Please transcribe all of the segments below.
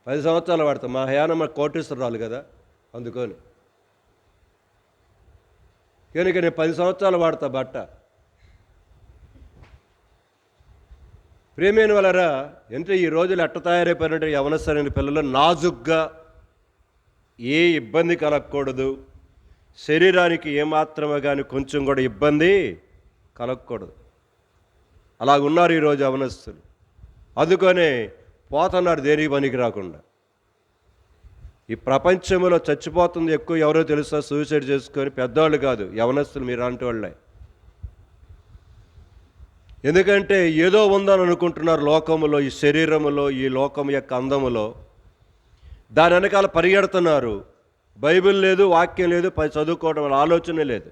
10 సంవత్సరాలు వాడతాం. మా హయానమ్మ కోటీశ్వరరాలు కదా, అందుకని కనుక నేను 10 సంవత్సరాలు వాడతా బట్ట. ప్రియమైన వాళ్ళరా, అంటే ఈ రోజులు ఎట్ట తయారైపోయినట్టు యవనస్తులైన పిల్లలు నాజుగ్గా, ఏ ఇబ్బంది కలగకూడదు, శరీరానికి ఏమాత్రమే కానీ కొంచెం కూడా ఇబ్బంది కలగకూడదు, అలాగున్నారు ఈరోజు యవనస్తులు. అందుకనే పోతున్నారు దేనికి పనికి రాకుండా. ఈ ప్రపంచంలో చచ్చిపోతుంది ఎక్కువ ఎవరో తెలుసా? సూసైడ్ చేసుకొని పెద్దవాళ్ళు కాదు, యవనస్తులు మీలాంటి వాళ్ళే. ఎందుకంటే ఏదో ఉందని అనుకుంటున్నారు లోకములో, ఈ శరీరములో, ఈ లోకం యొక్క అందములో. దాని వెనకాల పరిగెడుతున్నారు. బైబిల్ లేదు, వాక్యం లేదు, చదువుకోవడం వల్ల ఆలోచన లేదు.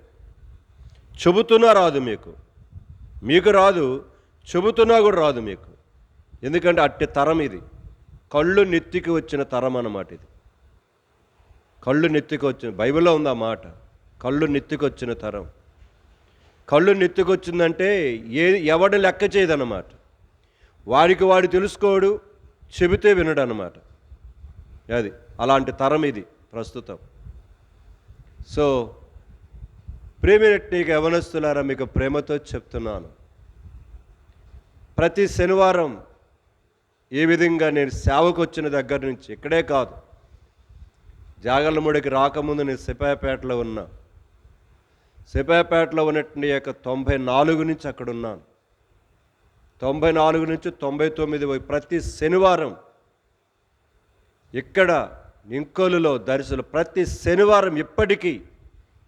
చెబుతున్నా రాదు మీకు రాదు, చెబుతున్నా కూడా రాదు మీకు. ఎందుకంటే అట్టి తరం ఇది. కళ్ళు నెత్తికి వచ్చిన తరం అన్నమాట ఇది. కళ్ళు నెత్తికి వచ్చిన, బైబిల్లో ఉంది ఆ మాట, కళ్ళు నెత్తికి వచ్చిన తరం. కళ్ళు నెత్తికొచ్చిందంటే ఎవడిని లెక్క చేయదన్నమాట. వాడు తెలుసుకోడు, చెబితే వినడు అన్నమాట. అది అలాంటి తరం ఇది ప్రస్తుతం. సో ప్రేమినట్టు యవనస్తులారా, మీకు ప్రేమతో చెప్తున్నాను, ప్రతి శనివారం ఏ విధంగా నేను సేవకు వచ్చిన దగ్గర నుంచి, ఇక్కడే కాదు, జాగర్లమూడికి రాకముందు నేను సిపాయిపేటలో ఉన్నా. సిపాయిపేటలో ఉన్నట్టు యొక్క 94 నుంచి అక్కడ ఉన్నాను. 94 నుంచి 99 ప్రతి శనివారం ఇక్కడ నింకోలులో దర్శనం, ప్రతి శనివారం ఇప్పటికీ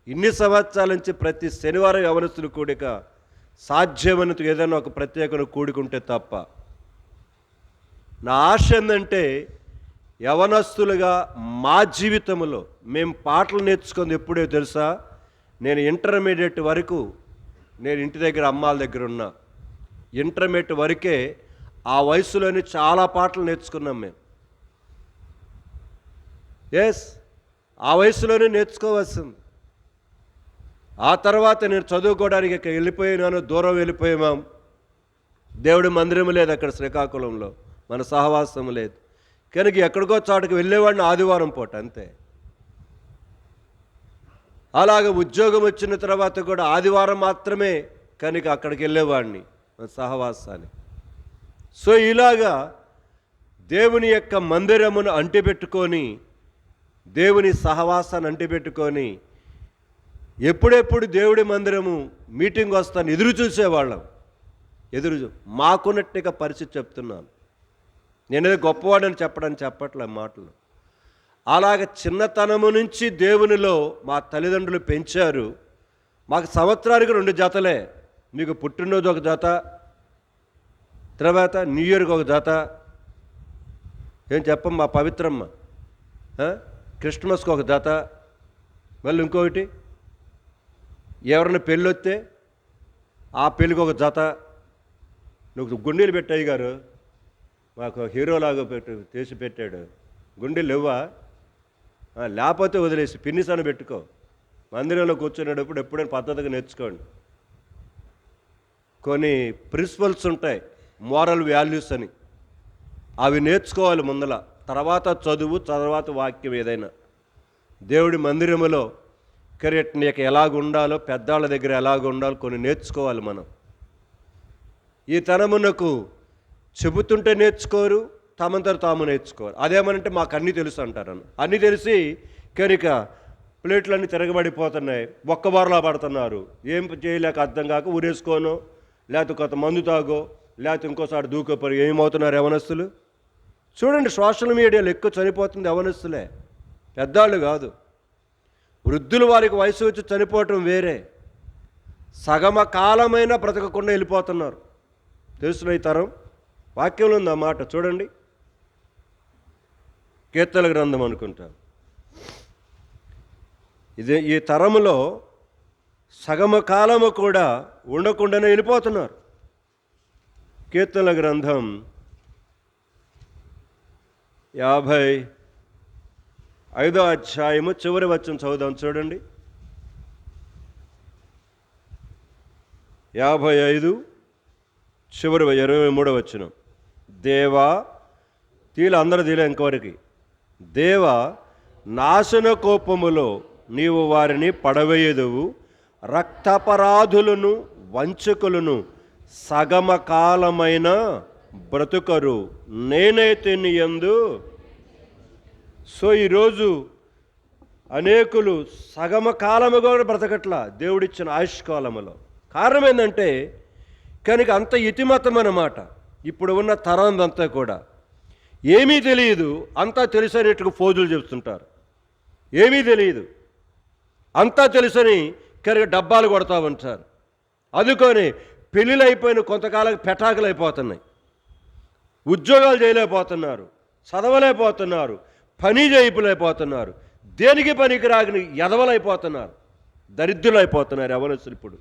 ఇన్ని సంవత్సరాల నుంచి ప్రతి శనివారం యవనస్తులు కూడిక సాధ్యమైనంత ఏదైనా ఒక ప్రత్యేకను కూడుకుంటే తప్ప. నా ఆశ ఏంటంటే యవనస్తులుగా మా జీవితంలో మేము పాటలు నేర్చుకుంది ఎప్పుడో తెలుసా? నేను ఇంటర్మీడియట్ వరకు నేను ఇంటి దగ్గర అమ్మాల దగ్గర ఉన్నా. ఇంటర్మీడియట్ వరకే ఆ వయసులోని చాలా పాటలు నేర్చుకున్నాం మేము. ఆ వయసులోనే నేర్చుకోవాల్సింది. ఆ తర్వాత నేను చదువుకోవడానికి ఇక్కడ వెళ్ళిపోయినాను, దూరం వెళ్ళిపోయాం. దేవుడి మందిరం లేదు అక్కడ శ్రీకాకుళంలో, మన సహవాసం లేదు కనుక ఎక్కడికో చాటుకు వెళ్ళేవాడిని ఆదివారం పూట అంతే. అలాగే ఉద్యోగం వచ్చిన తర్వాత కూడా ఆదివారం మాత్రమే కనుక అక్కడికి వెళ్ళేవాడిని సహవాసాన్ని. సో ఇలాగా దేవుని యొక్క మందిరమును అంటిపెట్టుకొని, దేవుని సహవాసాన్ని అంటిపెట్టుకొని ఎప్పుడెప్పుడు దేవుడి మందిరము మీటింగ్ వస్తాను ఎదురు చూసేవాళ్ళం. మాకున్నట్టుగా పరిస్థితి చెప్తున్నాను. నేనేదో గొప్పవాడని చెప్పట్లే మాటలు. అలాగ చిన్నతనము నుంచి దేవునిలో మా తల్లిదండ్రులు పెంచారు. మాకు సంవత్సరానికి 2 జతలే. మీకు పుట్టినరోజు ఒక జత, తర్వాత న్యూ ఇయర్కి ఒక జత. ఏం చెప్పం, మా పవిత్రమ్మ క్రిస్మస్కి ఒక జత, మళ్ళీ ఇంకొకటి ఎవరైనా పెళ్ళి వస్తే ఆ పెళ్ళికి ఒక జత. నువ్వు గుండీలు పెట్టాయి గారు, మాకు హీరోలాగా చేసి పెట్టాడు. గుండీలు ఇవ్వా, లేకపోతే వదిలేసి పిన్నిసాను పెట్టుకో. మందిరంలో కూర్చునేటప్పుడు ఎప్పుడైనా పద్ధతిగా నేర్చుకోండి. కొన్ని ప్రిన్సిపల్స్ ఉంటాయి, మోరల్ వాల్యూస్ అని, అవి నేర్చుకోవాలి ముందల. తర్వాత చదువు, తర్వాత వాక్యం ఏదైనా. దేవుడి మందిరములో నీకు ఎలాగ ఉండాలో, పెద్దాళ్ళ దగ్గర ఎలాగ ఉండాలో కొన్ని నేర్చుకోవాలి మనం. ఈ తనమునకు చెబుతుంటే నేర్చుకోరు, తమంతరు తాము నేర్చుకోరు. అదేమనంటే మాకు అన్నీ తెలుసు అంటారు. అన్నీ తెలిసి కనుక ప్లేట్లన్నీ తిరగబడిపోతున్నాయి, ఒక్కబారులా పడుతున్నారు. ఏం చేయలేక అర్థం కాక ఊరేసుకోనో, లేకపోతే కొంత మందు తాగో, లేకపోతే ఇంకోసారి దూకోపోయి ఏమవుతున్నారు యవనస్తులు. చూడండి, సోషల్ మీడియాలో ఎక్కువ చనిపోతుంది యవనస్తులే, పెద్దాళ్ళు కాదు. వృద్ధులు వారికి వయసు వచ్చి చనిపోవటం వేరే. సగమ కాలమైనా బ్రతకకుండా వెళ్ళిపోతున్నారు. తెలుసులో ఈ తరం. వాక్యంలో ఉంది ఆ మాట, చూడండి, కీర్తనల గ్రంథం అనుకుంటాను. ఈ తరములో సగమ కాలము కూడా ఉండకుండానే వెళ్ళిపోతున్నారు. కీర్తనల గ్రంథం 55వ అధ్యాయము చివరి వచనం చదువుదాం, చూడండి. 55 చివరి 23వ వచనం. దేవా, అందరూ తీలే ఇంకొకరికి. దేవ, నాశన కోపములో నీవు వారిని పడవేయదువు, రక్తపరాధులను వంచకులను సగమ కాలమైన బ్రతుకరు, నేనైతే నీ యందు. సో ఈరోజు అనేకులు సగమ కాలముగా బ్రతకట్లా దేవుడిచ్చిన ఆయుష్కాలములో. కారణం ఏంటంటే కనుక అంత ఇతిమతం అన్నమాట. ఇప్పుడు ఉన్న తరందంతా కూడా ఏమీ తెలియదు, అంతా తెలుసనేట్టుగా ఫోజులు చెప్తుంటారు. ఏమీ తెలియదు, అంతా తెలుసని కనుక డబ్బాలు కొడతా ఉంటారు. అందుకొని పెళ్ళిళ్ళు అయిపోయిన కొంతకాలం పెటాకులు అయిపోతున్నాయి, ఉద్యోగాలు చేయలేకపోతున్నారు, చదవలేకపోతున్నారు, పని చేయలేకపోతున్నారు, దేనికి పనికి రాగిన ఎదవలైపోతున్నారు, దరిద్రులు అయిపోతున్నారు యవ్వనస్తులు.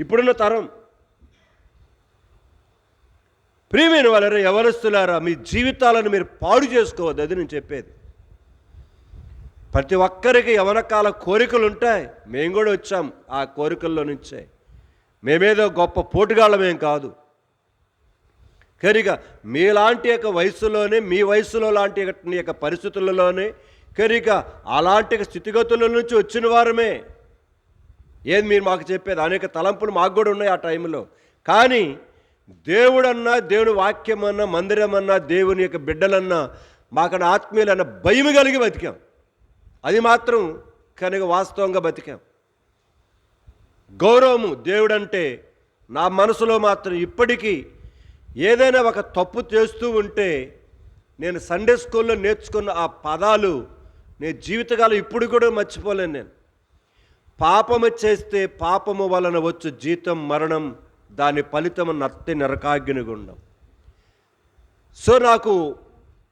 ఇప్పుడున్న తరం. ప్రియమైన వాళ్ళారా, యవ్వనస్తులారా, మీ జీవితాలను మీరు పాడు చేసుకోవద్దు. అది నేను చెప్పేది. ప్రతి ఒక్కరికి యవ్వనకాల కోరికలు ఉంటాయి. మేము కూడా వచ్చాం ఆ కోరికల్లో నుంచే. మేమేదో గొప్ప పోటుగాళ్ళమేం కాదు. కనుక మీలాంటి యొక్క వయసులోనే, మీ వయసులో లాంటి యొక్క పరిస్థితులలోనే, కనుక అలాంటి స్థితిగతుల నుంచి వచ్చిన వారమే. ఏది మీరు మాకు చెప్పేది? అనేక తలంపులు మాకు కూడా ఉన్నాయి ఆ టైంలో. కానీ దేవుడన్నా, దేవుని వాక్యమన్నా, మందిరమన్నా, దేవుని యొక్క బిడ్డలన్నా, మాకన్నా ఆత్మీయులన్నా భయం కలిగి బతికాం. అది మాత్రం కనుక వాస్తవంగా బతికాం. గౌరవము దేవుడంటే నా మనసులో మాత్రం ఇప్పటికీ ఏదైనా ఒక తప్పు చేస్తూ ఉంటే నేను సండే స్కూల్లో నేర్చుకున్న ఆ పదాలు నేను జీవితకాలం ఇప్పుడు కూడా మర్చిపోలేను. నేను పాపము చేస్తే పాపము వలన వచ్చు జీతం మరణం, దాని ఫలితము నత్తి నరకాగ్నిగుండం. సో నాకు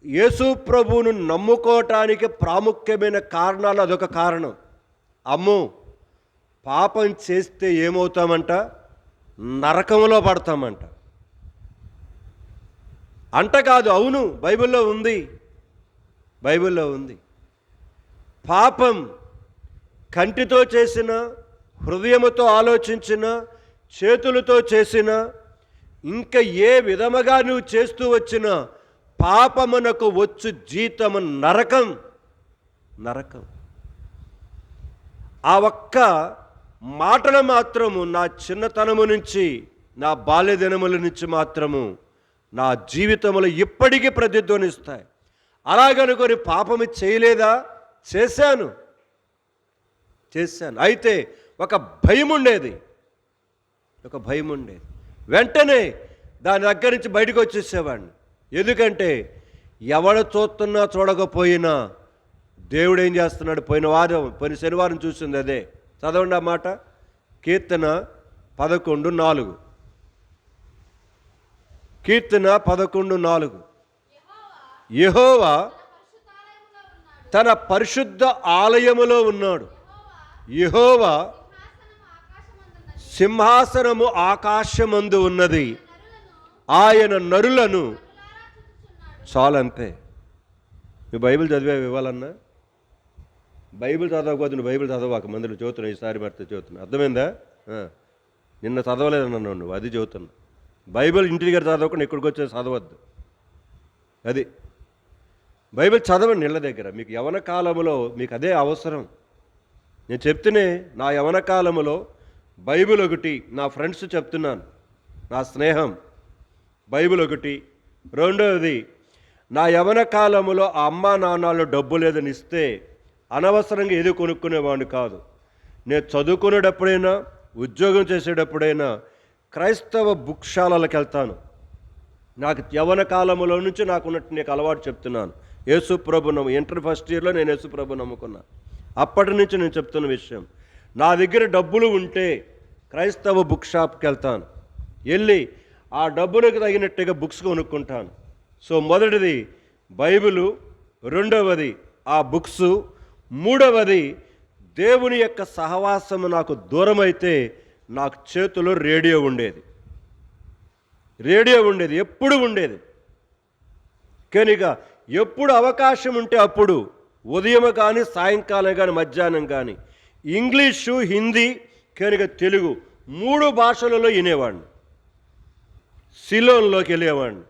యేసు ప్రభువును నమ్ముకోవటానికి ప్రాముఖ్యమైన కారణాలు అదొక కారణం. అమ్మో, పాపం చేస్తే ఏమవుతామంట? నరకంలో పడతామంట. అంట కాదు, అవును, బైబిల్లో ఉంది, బైబిల్లో ఉంది. పాపం కంటితో చేసిన, హృదయముతో ఆలోచించిన, చేతులతో చేసిన, ఇంకా ఏ విధముగా నువ్వు చేస్తూ వచ్చిన పాపమునకు వచ్చు జీతము నరకం. నరకం. ఆ ఒక్క మాటలు మాత్రము నా చిన్నతనము నుంచి, నా బాల్యదినముల నుంచి మాత్రము నా జీవితంలో ఇప్పటికీ ప్రతిధ్వనిస్తాయి. అలాగనుకొని పాపము చేయలేదా? చేశాను. అయితే ఒక భయం ఉండేది, ఒక భయం ఉండేది. వెంటనే దాని దగ్గర నుంచి బయటకు వచ్చేసేవాడిని. ఎందుకంటే ఎవడు చూస్తున్నా చూడకపోయినా దేవుడు ఏం చేస్తున్నాడు? పోయిన శనివారం చూసింది అదే. చదవండి ఆ మాట. కీర్తన 11:4. కీర్తన 11:4. యెహోవా తన పరిశుద్ధ ఆలయములో ఉన్నాడు. యెహోవా సింహాసనము ఆకాశమందు ఉన్నది, ఆయన నరులను. చాలంతే. మీ బైబిల్ చదివే ఇవ్వాలన్నా? బైబిల్ చదవకపోతే నువ్వు బైబిల్ చదవక మందులు చదువుతున్నావు. ఈసారి మరితే చదువుతున్నావు. అర్థమైందా? నిన్న చదవలేదన్నా నువ్వు, అది చదువుతున్నా. బైబిల్ ఇంటి దగ్గర చదవకుండా ఇక్కడికి వచ్చే చదవద్దు. అది బైబిల్ చదవండి ఇళ్ళ దగ్గర. మీకు యవ్వన కాలంలో మీకు అదే అవసరం. నేను చెప్తూనే నా యవ్వన కాలంలో బైబిల్ ఒకటి, నా ఫ్రెండ్స్ చెప్తున్నాను, నా స్నేహం బైబిల్ ఒకటి. రెండవది, నా యవ్వన కాలంలో ఆ అమ్మా నాన్నలు డబ్బు లేదని ఇస్తే అనవసరంగా ఏది కొనుక్కునేవాడిని కాదు. నేను చదువుకునేటప్పుడైనా, ఉద్యోగం చేసేటప్పుడైనా క్రైస్తవ బుక్శాలలకు వెళ్తాను. నాకు యవ్వన కాలంలో నుంచి నాకున్నట్టు నీకు అలవాటు చెప్తున్నాను. యేసు ప్రభు ఇంటర్ ఫస్ట్ ఇయర్లో నేను యేసు ప్రభు నమ్ముకున్నాను. అప్పటి నుంచి నేను చెప్తున్న విషయం, నా దగ్గర డబ్బులు ఉంటే క్రైస్తవ బుక్ షాప్కి వెళ్తాను. వెళ్ళి ఆ డబ్బులకు తగినట్టుగా బుక్స్ కొనుక్కుంటాను. సో మొదటిది బైబిలు, రెండవది ఆ బుక్స్, మూడవది దేవుని యొక్క సహవాసము నాకు దూరమైతే నాకు చేతిలో రేడియో ఉండేది. ఎప్పుడు ఉండేది. కనుక ఎప్పుడు అవకాశం ఉంటే అప్పుడు, ఉదయం కానీ, సాయంకాలం కానీ, మధ్యాహ్నం కానీ, ఇంగ్లీషు, హిందీ, కనుక తెలుగు 3 భాషలలో వినేవాడిని. సిలోన్లోకి వెళ్ళేవాడిని.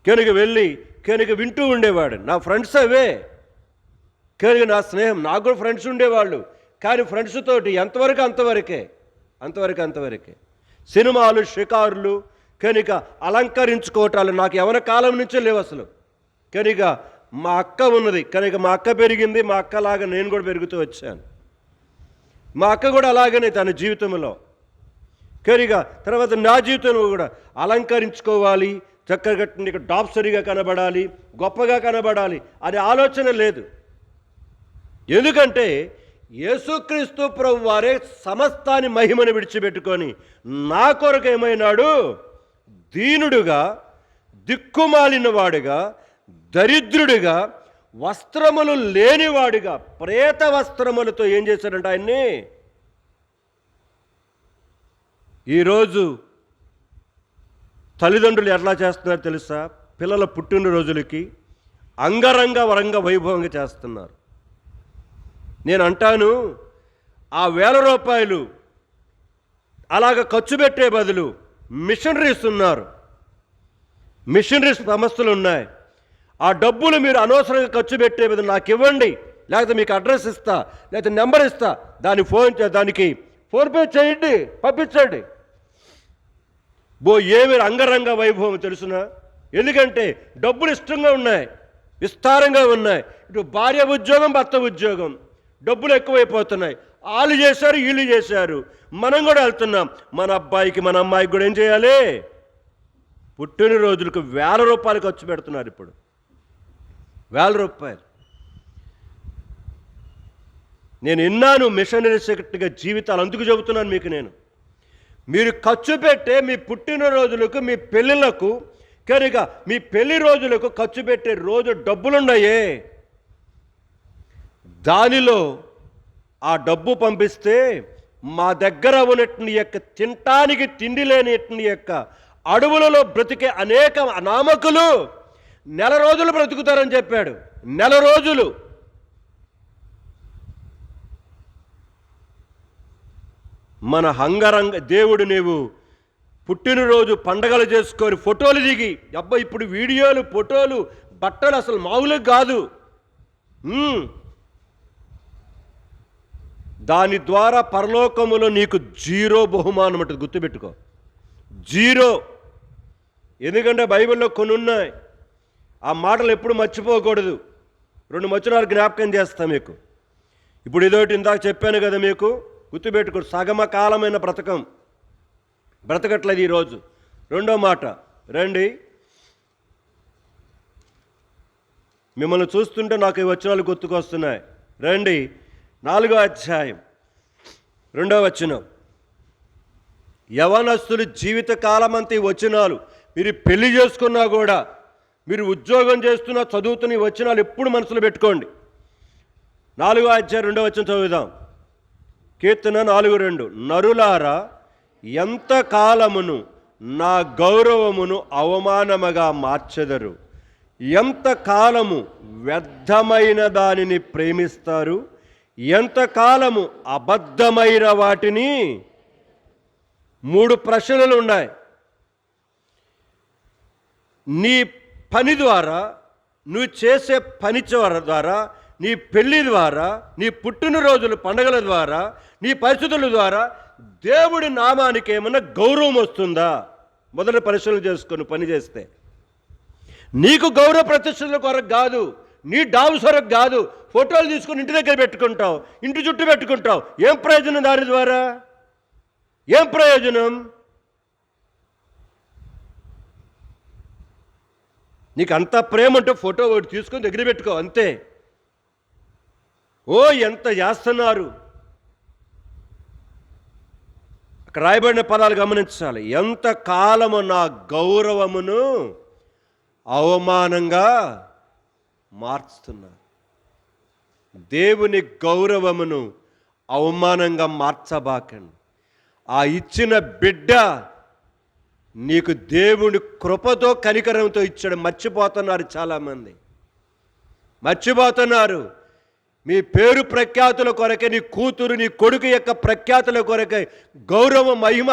కనుక వెళ్ళి కనుక వింటూ ఉండేవాడు. నా ఫ్రెండ్స్ అవే, కనుక నా స్నేహం, నాకు కూడా ఫ్రెండ్స్ ఉండేవాళ్ళు. కానీ ఫ్రెండ్స్ తోటి అంతవరకే. సినిమాలు, షికారులు, కనుక అలంకరించుకోవటాలు నాకు యవన కాలం నుంచే లేవు అసలు. కనుక మా అక్క ఉన్నది, కనుక మా అక్క పెరిగింది, మా అక్కలాగా నేను కూడా పెరుగుతూ వచ్చాను. మా అక్క కూడా అలాగనే తన జీవితంలో. కనుక తర్వాత నా జీవితంలో కూడా అలంకరించుకోవాలి, చక్కగా నీకు డాప్సరిగా కనబడాలి, గొప్పగా కనబడాలి అనే ఆలోచన లేదు. ఎందుకంటే యేసుక్రీస్తు ప్రభు వారే సమస్తాన్ని మహిమను విడిచిపెట్టుకొని నా కొరకు ఏమైనాడు? దీనుడుగా, దిక్కుమాలిన వాడుగా, దరిద్రుడిగా, వస్త్రములు లేనివాడుగా, ప్రేత వస్త్రములతో ఏం చేశాడంటే ఆయన్ని. ఈరోజు తల్లిదండ్రులు ఎట్లా చేస్తున్నారో తెలుసా? పిల్లల పుట్టినరోజులకి అంగరంగ వరంగ వైభవంగా చేస్తున్నారు. నేను అంటాను, ఆ ₹1000 అలాగ ఖర్చు పెట్టే బదులు మిషనరీస్ ఉన్నారు, మిషనరీస్ సంస్థలు ఉన్నాయి. ఆ డబ్బులు మీరు అనవసరంగా ఖర్చు పెట్టే బదులు నాకు ఇవ్వండి, లేకపోతే మీకు అడ్రస్ ఇస్తా, లేకపోతే నెంబర్ ఇస్తా, దానికి ఫోన్పే చేయండి, పంపించండి. ఏమి అంగరంగ వైభవం తెలుసునా? ఎందుకంటే డబ్బులు ఇష్టంగా ఉన్నాయి, విస్తారంగా ఉన్నాయి. ఇటు భార్య ఉద్యోగం, భర్త ఉద్యోగం, డబ్బులు ఎక్కువైపోతున్నాయి. వాళ్ళు చేశారు, వీళ్ళు చేశారు, మనం కూడా వెళ్తున్నాం. మన అబ్బాయికి, మన అమ్మాయికి కూడా ఏం చేయాలి? పుట్టినరోజులకు ₹1000 ఖర్చు పెడుతున్నారు. ఇప్పుడు ₹1000. నేను విన్నాను మిషనరీ సెక్రటరీగా జీవితాలు. అందుకు చెబుతున్నాను మీకు నేను. మీరు ఖర్చు పెట్టే మీ పుట్టినరోజులకు, మీ పెళ్ళిళ్ళకు, కనుక మీ పెళ్లి రోజులకు ఖర్చు పెట్టే రోజు డబ్బులున్నాయే, దానిలో ఆ డబ్బు పంపిస్తే మా దగ్గర ఉన్నట్టు యొక్క తినటానికి తిండి లేనిట్టు యొక్క అడవులలో బ్రతికే అనేక అనామకులు నెల రోజులు బ్రతుకుతారని చెప్పాడు. నెల రోజులు. మన హంగరంగ దేవుడు నీవు పుట్టినరోజు పండగలు చేసుకొని ఫోటోలు దిగి, అబ్బా ఇప్పుడు వీడియోలు, ఫోటోలు, బట్టలు అసలు మామూలుగా కాదు. దాని ద్వారా పరలోకములో నీకు 0 బహుమానం ఉంటుంది. గుర్తుపెట్టుకో, 0. ఎందుకంటే బైబిల్లో కొన్ని ఉన్నాయి. ఆ మాటలు ఎప్పుడు మర్చిపోకూడదు. 2 వచనాలు జ్ఞాపకం చేస్తా మీకు. ఇప్పుడు ఇదోటి ఇందాక చెప్పాను కదా మీకు, గుర్తుపెట్టుకో. సగమకాలమైన బ్రతకట్లేదు ఈరోజు. రెండో మాట రండి, మిమ్మల్ని చూస్తుంటే నాకు ఈ వచనాలు గుర్తుకొస్తున్నాయి. రండి, 4వ అధ్యాయం 2వ వచనం. యవనస్తులు జీవితకాలం అంతా ఈ వచనాలు, మీరు పెళ్లి చేసుకున్నా కూడా, మీరు ఉద్యోగం చేస్తున్నా, చదువుతున్న ఈ వచనాలు ఎప్పుడు మనసులో పెట్టుకోండి. 4వ అధ్యాయం 2వ వచనం చదువుదాం. కీర్తన 4:2. నరులారా, ఎంతకాలమును నా గౌరవమును అవమానముగా మార్చెదరు? ఎంతకాలము వ్యర్థమైన దానిని ప్రేమిస్తారు? ఎంతకాలము అబద్ధమైన వాటిని? 3 ప్రశ్నలు ఉన్నాయి. నీ పని ద్వారా, నువ్వు చేసే పని ద్వారా, నీ పెళ్లి ద్వారా, నీ పుట్టినరోజుల పండుగల ద్వారా, నీ పరిస్థితుల ద్వారా దేవుడి నామానికి ఏమన్నా గౌరవం వస్తుందా? మొదటి పరిశీలన చేసుకొని పని చేస్తే. నీకు గౌరవ ప్రతిష్టల కొరకు కాదు, నీ డాబు కొరకు కాదు. ఫోటోలు తీసుకొని ఇంటి దగ్గర పెట్టుకుంటావు, ఇంటి చుట్టూ పెట్టుకుంటావు. ఏం ప్రయోజనం దాని ద్వారా? ఏం ప్రయోజనం? నీకు అంత ప్రేమ అంటే ఫోటో ఒకటి తీసుకొని దగ్గర పెట్టుకో, అంతే. ఎంత చేస్తున్నారు. అక్కడ రాయబడిన పదాలు గమనించాలి. ఎంతకాలము నా గౌరవమును అవమానంగా మార్చుతున్నారు. దేవుని గౌరవమును అవమానంగా మార్చబాకండి. ఆ ఇచ్చిన బిడ్డ నీకు దేవుని కృపతో, కనికరంతో ఇచ్చాడు. మర్చిపోతున్నారు చాలామంది, మర్చిపోతున్నారు. మీ పేరు ప్రఖ్యాతుల కొరకే, నీ కూతురు, నీ కొడుకు యొక్క ప్రఖ్యాతుల కొరకై, గౌరవ, మహిమ,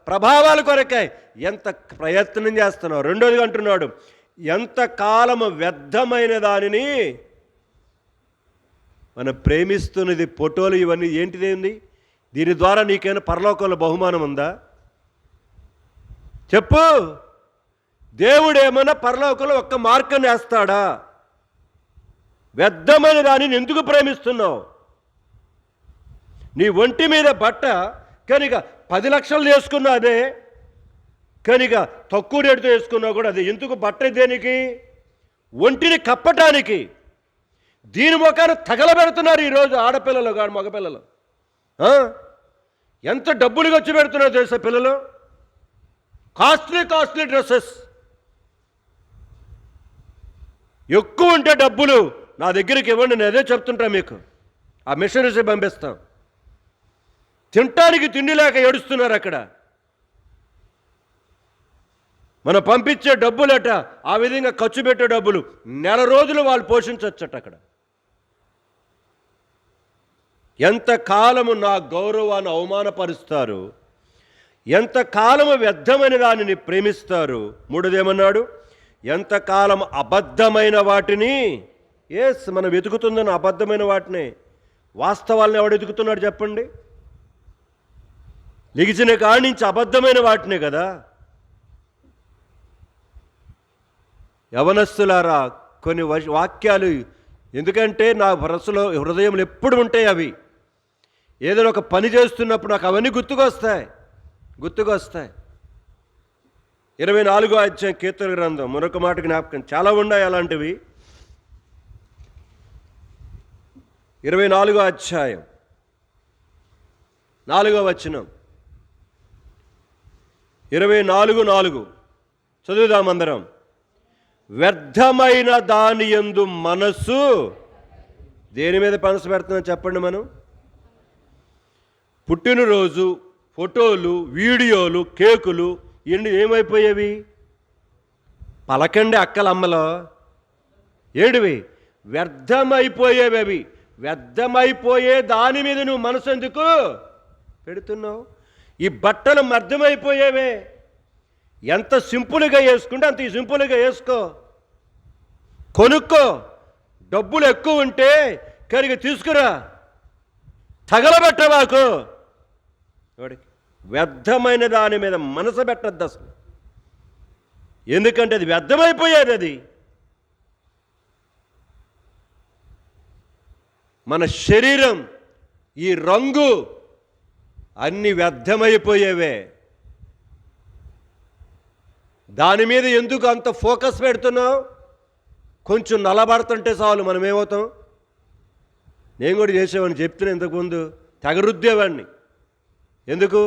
ప్రభావాల కొరకై ఎంత ప్రయత్నం చేస్తున్నావు. రెండోదిగా అంటున్నాడు, ఎంతకాలము వ్యర్థమైన దానిని మనం ప్రేమిస్తున్నది. ఫోటోలు ఇవన్నీ ఏంటిదేంది? దీని ద్వారా నీకైనా పరలోకంలో బహుమానం ఉందా? చెప్పు. దేవుడు ఏమైనా పరలోకంలో ఒక్క మార్కం వేస్తాడా? వ్యర్థమైన దానిని ఎందుకు ప్రేమిస్తున్నావు? నీ ఒంటి మీద బట్ట కనుక 10 లక్షలు వేసుకున్నా అదే, కనుక తక్కువ రేటుతో వేసుకున్నా కూడా అదే. ఎందుకు? బట్ట దేనికి? ఒంటిని కప్పటానికి. దీని ముఖాన్ని తగలబెడుతున్నారు ఈరోజు ఆడపిల్లలు కాదు మగపిల్లలు. ఎంత డబ్బులు ఖర్చు పెడుతున్నారు తెలుసా పిల్లలు? Costly dresses. ఎక్కువ ఉంటే డబ్బులు నా దగ్గరికి ఇవ్వండి, నేను అదే చెప్తుంటా మీకు. ఆ మిషనరీస్ పంపిస్తాం. తినటానికి తిండి లేక ఏడుస్తున్నారు అక్కడ. మనం పంపించే డబ్బులట, ఆ విధంగా ఖర్చు పెట్టే డబ్బులు నెల రోజులు వాళ్ళు పోషించవచ్చట అక్కడ. ఎంతకాలము నా గౌరవాన్ని అవమానపరుస్తారు, ఎంతకాలము వ్యర్థమైన దానిని ప్రేమిస్తారు. మూడోదేమన్నాడు? ఎంతకాలం అబద్ధమైన వాటిని. మనం వెతుకుతుందని అబద్ధమైన వాటిని. వాస్తవాలను ఎవడు వెతుకుతున్నాడు చెప్పండి? లిగిచిన కాడి నుంచి అబద్ధమైన వాటినే కదా. యవనస్తులారా, కొన్ని వాక్యాలు ఎందుకంటే నా మనసులో హృదయంలో ఎప్పుడు ఉంటాయి అవి. ఏదైనా ఒక పని చేస్తున్నప్పుడు నాకు అవన్నీ గుర్తుకొస్తాయి. 24వ అధ్యాయం కీర్తన గ్రంథం, మరొక మాట జ్ఞాపకం, చాలా ఉన్నాయి అలాంటివి. 24వ అధ్యాయం 4వ వచనం, 24:4 చదువుదామందరం. వ్యర్థమైన దాని యందు మనసు. దేని మీద మనసు పెడుతున్నాం చెప్పండి మనం? పుట్టినరోజు ఫోటోలు, వీడియోలు, కేకులు ఇవన్నీ ఏమైపోయేవి? పలకండి అక్కలమ్మలో. ఏడివి? వ్యర్థమైపోయేవి అవి. వ్యర్థమైపోయే దాని మీద నువ్వు మనసు ఎందుకు పెడుతున్నావు? ఈ బట్టలు వ్యర్థమైపోయేవే. ఎంత సింపుల్గా వేసుకుంటే అంత సింపుల్గా వేసుకో, కొనుక్కో. డబ్బులు ఎక్కువ ఉంటే కరిగి తీసుకురా, తగలబెట్టవాకు. వ్యర్థమైన దాని మీద మనసు పెట్టద్దు అసలు. ఎందుకంటే అది వ్యర్థమైపోయేది. అది మన శరీరం, ఈ రంగు అన్నీ వ్యర్థమైపోయేవే. దాని మీద ఎందుకు అంత ఫోకస్ పెడుతున్నావు? కొంచెం నల్లబడుతుంటే చాలు మనం ఏమవుతాం? నేను కూడా చేసేవాడిని, చెప్తున్నా ఇంతకుముందు, తెగరుద్దేవాడిని. ఎందుకు?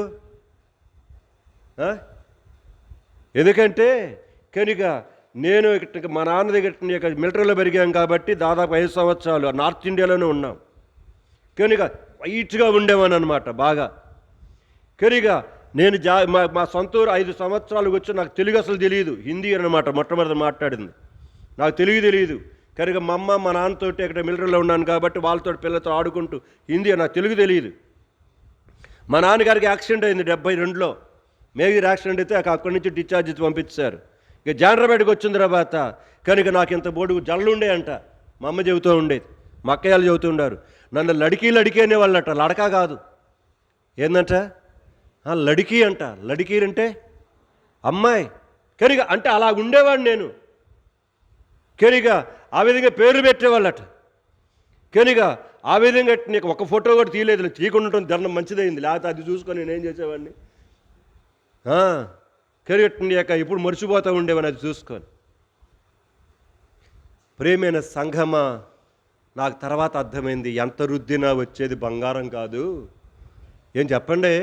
ఎందుకంటే కనుక నేను మా నాన్న దగ్గర మిలిటరీలో పెరిగాం కాబట్టి దాదాపు 5 సంవత్సరాలు నార్త్ ఇండియాలోనే ఉన్నాం. కనుక వైట్గా ఉండేవాని అనమాట బాగా. కనుక నేను మా సొంత ఊరు 5 సంవత్సరాలకు వచ్చి నాకు తెలుగు అసలు తెలియదు. హిందీ అనమాట మొట్టమొదటి మాట్లాడింది. నాకు తెలుగు తెలియదు. కనుక మా అమ్మ మా నాన్నతో అక్కడ మిలిటరీలో ఉన్నాను కాబట్టి వాళ్ళతో పిల్లలతో ఆడుకుంటూ హిందీ, నాకు తెలుగు తెలియదు. మా నాన్నగారికి యాక్సిడెంట్ అయింది 72లో. మేజర్ యాక్సిడెంట్ అయితే అక్కడి నుంచి డిశ్చార్జ్ ఇచ్చి పంపించారు. ఇక జానరబేటకు వచ్చిన తర్వాత కనుక నాకు ఇంత బోడుగు జల్లు ఉండే అంట. మా అమ్మ చెబుతూ ఉండేది, మా అక్కయ్యలు చెబుతూ ఉండారు. నన్ను లడికీ అనేవాళ్ళట. లడకా కాదు, ఏందంట? లడికీ అంట. లడికీ అంటే అమ్మాయి. కనుక అంటే అలా ఉండేవాడు నేను. కనుక ఆ విధంగా పేర్లు పెట్టేవాళ్ళట. కనుక ఆ విధంగా నీకు ఒక ఫోటో కూడా తీయలేదు. తీయకుండా ఉంటుంది దండం మంచిదైంది, లేకపోతే అది చూసుకొని నేనేం చేసేవాడిని? కరిగట్టినాక ఇప్పుడు మర్చిపోతూ ఉండేవాడిని అది చూసుకొని. ప్రేమైన సంఘమా, నాకు తర్వాత అర్థమైంది, ఎంత రుద్దినా వచ్చేది బంగారం కాదు. ఏం చెప్పండి?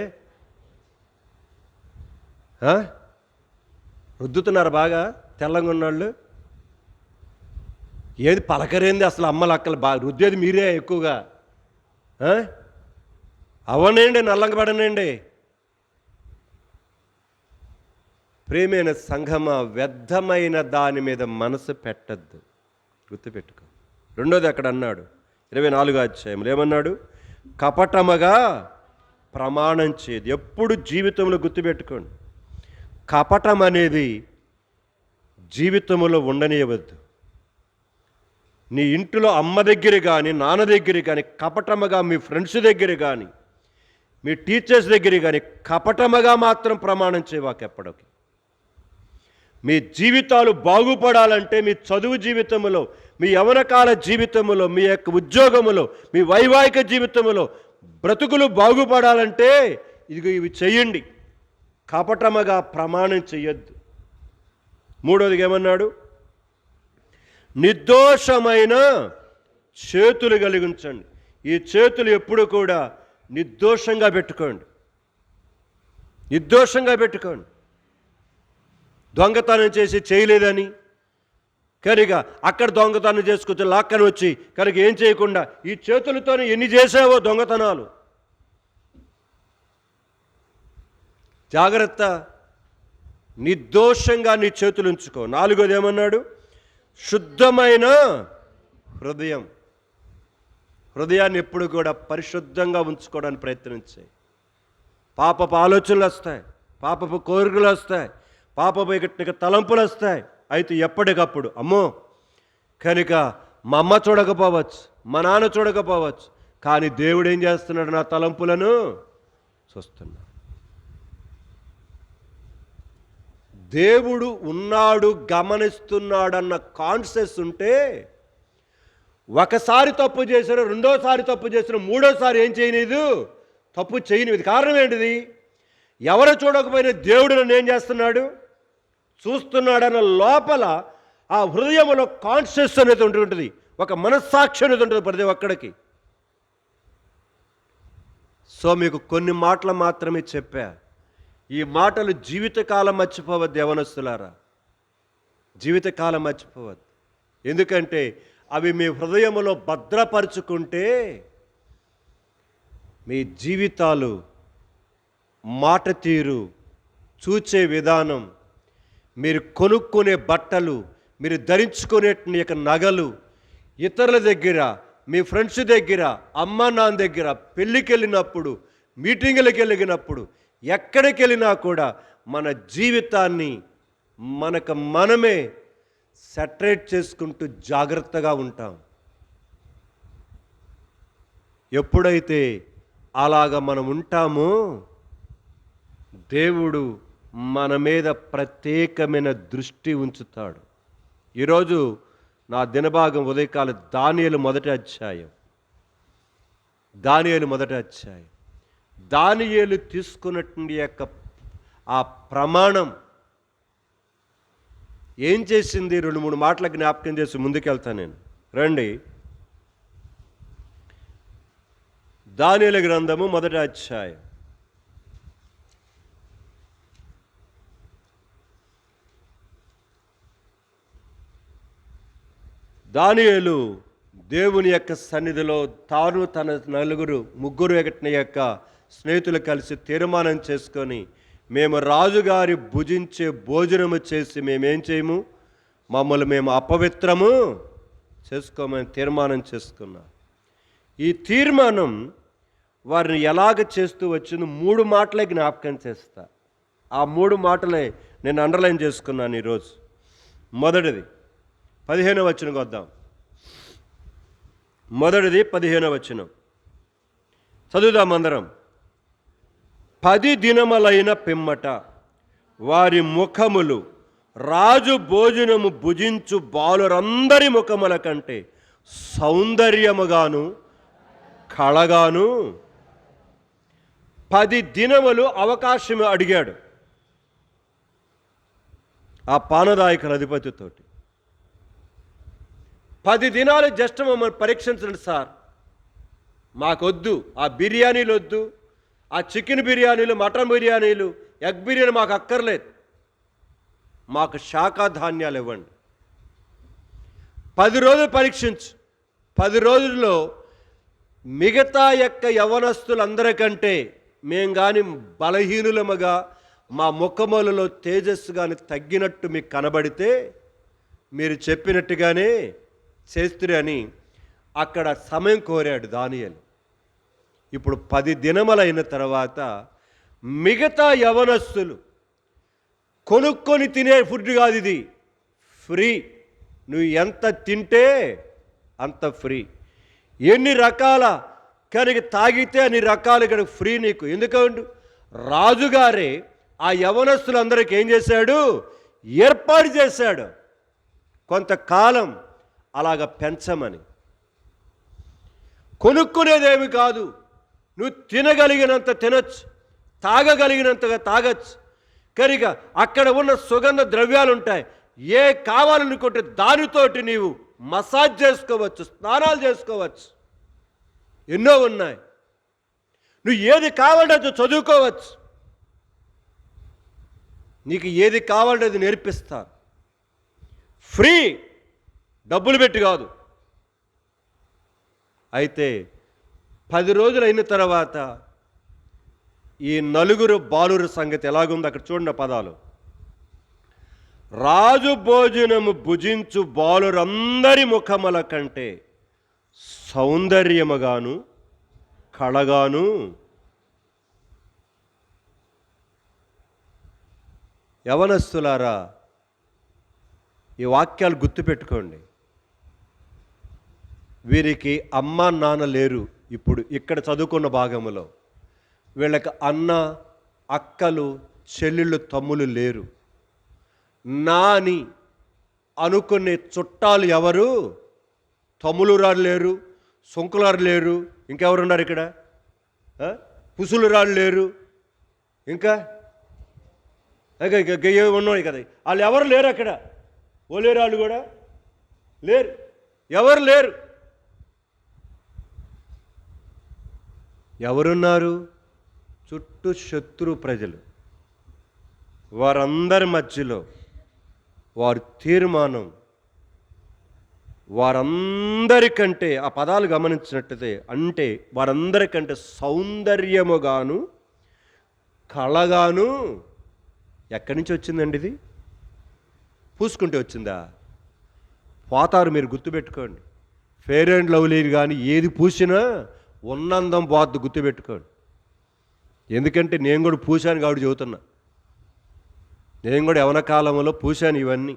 రుద్దుతున్నారు బాగా తెల్లంగా ఉన్నాళ్ళు. ఏది పలకరేంది అసలు? అమ్మలు అక్కలు బాగా రుద్దేది మీరే ఎక్కువగా. అవనండి, నల్లంగా పడనండి. ప్రేమైన సంఘమా, వ్యర్థమైన దాని మీద మనసు పెట్టద్దు, గుర్తుపెట్టుకో. రెండోది అక్కడ అన్నాడు 24వ అధ్యాయంలో ఏమన్నాడు? కపటముగా ప్రమాణం చేయదు. ఎప్పుడు జీవితంలో గుర్తుపెట్టుకోండి, కపటం అనేది జీవితంలో ఉండనీయవద్దు. నీ ఇంటిలో అమ్మ దగ్గర కానీ, నాన్న దగ్గర కానీ, కపటముగా మీ ఫ్రెండ్స్ దగ్గర కానీ, మీ టీచర్స్ దగ్గర కానీ కపటముగా మాత్రం ప్రమాణం చేయవాకెప్పటికి. మీ జీవితాలు బాగుపడాలంటే మీ చదువు జీవితంలో, మీ యవ్వనకాల జీవితంలో, మీ యొక్క ఉద్యోగములో, మీ వైవాహిక జీవితంలో బ్రతుకులు బాగుపడాలంటే ఇవి చెయ్యండి. కపటముగా ప్రమాణం చెయ్యొద్దు. మూడవదిగా ఏమన్నాడు? నిర్దోషమైన చేతులు కలిగి ఉంచండి. ఈ చేతులు ఎప్పుడు కూడా నిర్దోషంగా పెట్టుకోండి. నిర్దోషంగా పెట్టుకోండి. దొంగతనం చేసి చేయలేదని కనుక అక్కడ దొంగతనం చేసుకొచ్చి లాక్కని వచ్చి కనుక ఏం చేయకుండా ఈ చేతులతోనే ఎన్ని చేసావో దొంగతనాలు. జాగ్రత్త. నిర్దోషంగా నీ చేతులు ఉంచుకో. నాలుగోది ఏమన్నాడు? శుద్ధమైన హృదయం. హృదయాన్ని ఎప్పుడు కూడా పరిశుద్ధంగా ఉంచుకోవడానికి ప్రయత్నించాయి. పాపపు ఆలోచనలు వస్తాయి, పాపపు కోరికలు వస్తాయి, పాపపు తలంపులు వస్తాయి. అయితే ఎప్పటికప్పుడు అమ్మో కనుక మా అమ్మ చూడకపోవచ్చు, మా నాన్న చూడకపోవచ్చు, కానీ దేవుడు ఏం చేస్తున్నాడు? నా తలంపులను చూస్తున్నాడు. దేవుడు ఉన్నాడు, గమనిస్తున్నాడన్న కాన్షియస్ ఉంటే ఒకసారి తప్పు చేసిన, రెండోసారి తప్పు చేసిన, మూడోసారి ఏం చేయలేదు, తప్పు చేయనిది. కారణం ఏంటిది? ఎవరు చూడకపోయినా దేవుడు నన్ను ఏం చేస్తున్నాడు? చూస్తున్నాడన్న లోపల ఆ హృదయంలో కాన్షియస్ అనేది ఉంటుంది, ఒక మనస్సాక్షి అనేది ఉంటుంది ప్రతి ఒక్కడికి. సో మీకు కొన్ని మాటలు మాత్రమే చెప్పా. ఈ మాటలు జీవితకాలం మర్చిపోవద్దు యవనస్తులారా, జీవితకాలం మర్చిపోవద్దు. ఎందుకంటే అవి మీ హృదయంలో భద్రపరుచుకుంటే మీ జీవితాలు, మాట తీరు, చూచే విధానం, మీరు కొనుక్కునే బట్టలు, మీరు ధరించుకునే యొక్క నగలు, ఇతరుల దగ్గర, మీ ఫ్రెండ్స్ దగ్గర, అమ్మ నాన్న దగ్గర, పెళ్ళికి వెళ్ళినప్పుడు, మీటింగులకు వెళ్ళినప్పుడు, ఎక్కడికి వెళ్ళినా కూడా మన జీవితాన్ని మనకు మనమే సెటరేట్ చేసుకుంటూ జాగ్రత్తగా ఉంటాం. ఎప్పుడైతే అలాగ మనం ఉంటామో దేవుడు మన మీద ప్రత్యేకమైన దృష్టి ఉంచుతాడు. ఈరోజు నా దినభాగం ఉదయకాల దానియేలు మొదటి అధ్యాయం. దానియేలు తీసుకున్నటువంటి యొక్క ఆ ప్రమాణం ఏం చేసింది? 2-3 మాటల జ్ఞాపకం చేసి ముందుకెళ్తాను నేను. రండి, దానియేలు గ్రంథము మొదటి అధ్యాయం. దానియేలు దేవుని యొక్క సన్నిధిలో తాను తన ముగ్గురు యొక్క స్నేహితులు కలిసి తీర్మానం చేసుకొని, మేము రాజుగారి భుజించే భోజనము చేసి మేమేం చేయము, మమ్మల్ని మేము అపవిత్రము చేసుకోమని తీర్మానం చేసుకున్నాం. ఈ తీర్మానం వారిని ఎలాగ చేస్తూ వచ్చింది 3 మాటలే జ్ఞాపకం చేస్తా. ఆ 3 మాటలే నేను అండర్లైన్ చేసుకున్నాను ఈరోజు. మొదటిది 15వ వచనం వద్దాం. మొదటిది 15వ వచనం చదువుదాం అందరం. 10 దినములైన పిమ్మట వారి ముఖములు రాజు భోజనము భుజించు బాలురందరి ముఖముల కంటే సౌందర్యముగాను కళగాను 10 దినములు అవకాశం అడిగాడు ఆ పానదాయకుల అధిపతితోటి. 10 దినాలు జస్ట్ మమ్మల్ని పరీక్షించండి సార్, మాకొద్దు ఆ బిర్యానీలు వద్దు, ఆ చికెన్ బిర్యానీలు, మటన్ బిర్యానీలు, ఎగ్ బిర్యానీ మాకు అక్కర్లేదు, మాకు శాఖాధాన్యాలు ఇవ్వండి. 10 రోజులు పరీక్షించు. 10 రోజుల్లో మిగతా యొక్క యవనస్తులందరికంటే మేం కానీ బలహీనులముగా, మా ముఖములలో తేజస్సు కానీ తగ్గినట్టు మీకు కనబడితే మీరు చెప్పినట్టుగానే చేస్తురు అని అక్కడ సమయం కోరాడు దానియేలు. ఇప్పుడు 10 దినములైన తర్వాత మిగతా యవనస్తులు కొనుక్కొని తినే ఫుడ్ కాదు, ఇది ఫ్రీ. నువ్వు ఎంత తింటే అంత ఫ్రీ. ఎన్ని రకాల కనుక తాగితే అన్ని రకాలు ఇక్కడ ఫ్రీ నీకు. ఎందుకంటే రాజుగారే ఆ యవనస్తులందరికీ ఏం చేశాడు? ఏర్పాటు చేశాడు కొంతకాలం అలాగ పెంచమని. కొనుక్కునేదేమి కాదు, నువ్వు తినగలిగినంత తినచ్చు, తాగగలిగినంతగా తాగచ్చు. కనుక అక్కడ ఉన్న సుగంధ ద్రవ్యాలు ఉంటాయి, ఏ కావాలనుకుంటే దానితోటి నీవు మసాజ్ చేసుకోవచ్చు, స్నానాలు చేసుకోవచ్చు, ఎన్నో ఉన్నాయి. నువ్వు ఏది కావాలంటే అది చదువుకోవచ్చు, నీకు ఏది కావాలంటే అది నేర్పిస్తారు. ఫ్రీ, డబ్బులు పెట్టి కాదు. అయితే 10 రోజులు అయిన తర్వాత ఈ నలుగురు బాలుర సంగతి ఎలాగుంది అక్కడ చూడండి పదాలు. రాజు భోజనము భుజించు బాలురందరి ముఖముల కంటే సౌందర్యముగాను కళగాను యవనస్తులారా, ఈ వాక్యాలు గుర్తుపెట్టుకోండి. వీరికి అమ్మ నాన్న లేరు. ఇప్పుడు ఇక్కడ చదువుకున్న భాగంలో వీళ్ళకి అన్న అక్కలు చెల్లెళ్ళు తమ్ముళ్ళు లేరు. నాని అనుకునే చుట్టాలు ఎవరు? తమ్ములురాలు లేరు, సొంకులారు లేరు, ఇంకెవరున్నారు ఇక్కడ? పుసులురాలు లేరు, ఇంకా ఉన్నాయి కదా, వాళ్ళు ఎవరు లేరు అక్కడ. ఓలేరాళ్ళు కూడా లేరు, ఎవరు లేరు. ఎవరున్నారు? చుట్టూ శత్రు ప్రజలు. వారందరి మధ్యలో వారి తీర్మానం వారందరికంటే, ఆ పదాలు గమనించినట్టయితే, అంటే వారందరికంటే సౌందర్యముగాను కళగాను. ఎక్కడి నుంచి వచ్చిందండి ఇది? పూసుకుంటే వచ్చిందా? పోతారు. మీరు గుర్తుపెట్టుకోండి. ఫెయిర్ అండ్ లవ్లీ కానీ ఏది పూసినా ఉన్నందం పోద్దు, గుర్తుపెట్టుకోండి. ఎందుకంటే నేను కూడా పూసాను కాబట్టి చెబుతున్నా. నేను కూడా యవన కాలంలో పూసాను ఇవన్నీ.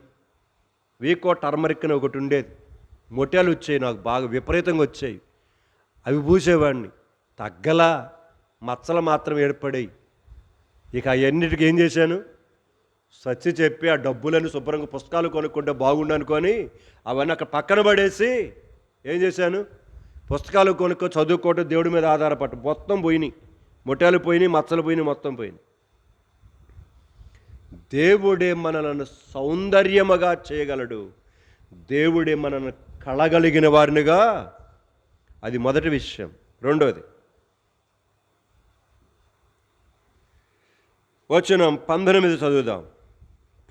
వీకో టర్మరిక్ అని ఒకటి ఉండేది, మొట్యాలు వచ్చాయి, నాకు బాగా విపరీతంగా వచ్చాయి. అవి పూసేవాడిని, తగ్గలా, మచ్చలు మాత్రం ఏర్పడాయి. ఇక అవన్నిటికీ ఏం చేశాను? సచ్చి చెప్పి ఆ డబ్బులని శుభ్రంగా పుస్తకాలు కొనుక్కుంటే బాగుండు అనుకొని అవన్నీ అక్కడ పక్కన పడేసి ఏం చేశాను? పుస్తకాలు కొనుక్కో, చదువుకోవటం, దేవుడి మీద ఆధారపడ్డ, మొత్తం పోయినాయి. మొట్టాలు పోయినాయి, మచ్చలు పోయినాయి, మొత్తం పోయినాయి. దేవుడే మనలను సౌందర్యముగా చేయగలడు. దేవుడే మనల్ని కళగలిగిన వారినిగా. అది మొదటి విషయం. రెండోది, వచనం 19 చదువుదాం.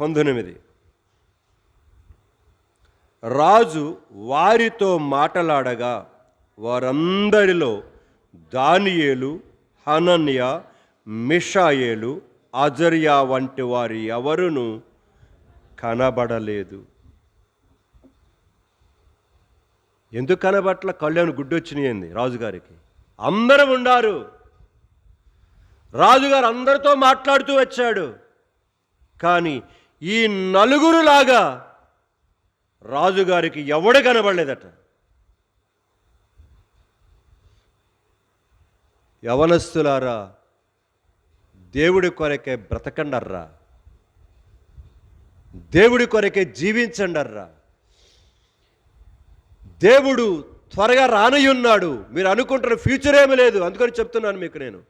19. రాజు వారితో మాటలాడగా వారందరిలో దానియేలు, హనన్య, మిషాయేలు, అజర్యా వంటి వారి ఎవరును కనబడలేదు. ఎందుకు కనబట్ల? కళ్ళను గుడ్డొచ్చినాయింది రాజుగారికి. అందరూ ఉండారు. రాజుగారు అందరితో మాట్లాడుతూ వచ్చాడు. కానీ ఈ నలుగురులాగా రాజుగారికి ఎవడు కనబడలేదట. యవనస్తులారా, దేవుడి కొరకే బ్రతకండర్రా, దేవుడి కొరకే జీవించండర్రా. దేవుడు త్వరగా రానయ్యున్నాడు. మీరు అనుకుంటున్న ఫ్యూచర్ ఏమీ లేదు. అందుకని చెప్తున్నాను మీకు నేను.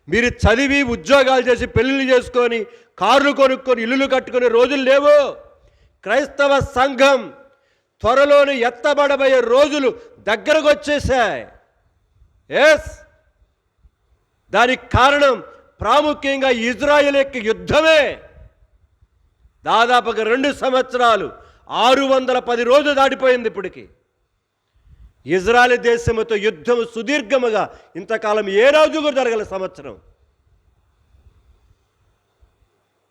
మీరు చదివి ఉద్యోగాలు చేసి పెళ్ళిళ్ళు చేసుకొని కార్లు కొనుక్కొని ఇల్లులు కట్టుకునే రోజులు లేవు. క్రైస్తవ సంఘం త్వరలోనే ఎత్తబడబోయే రోజులు దగ్గరకు వచ్చేసాయి. ఎస్, దానికి కారణం ప్రాముఖ్యంగా ఇజ్రాయెల్ యొక్క యుద్ధమే. దాదాపుగా 2 సంవత్సరాలు 610 రోజులు దాటిపోయింది ఇప్పటికి. ఇజ్రాయెల్ దేశంతో యుద్ధం సుదీర్ఘముగా ఇంతకాలం ఏ రోజు కూడా జరగల సంవత్సరం.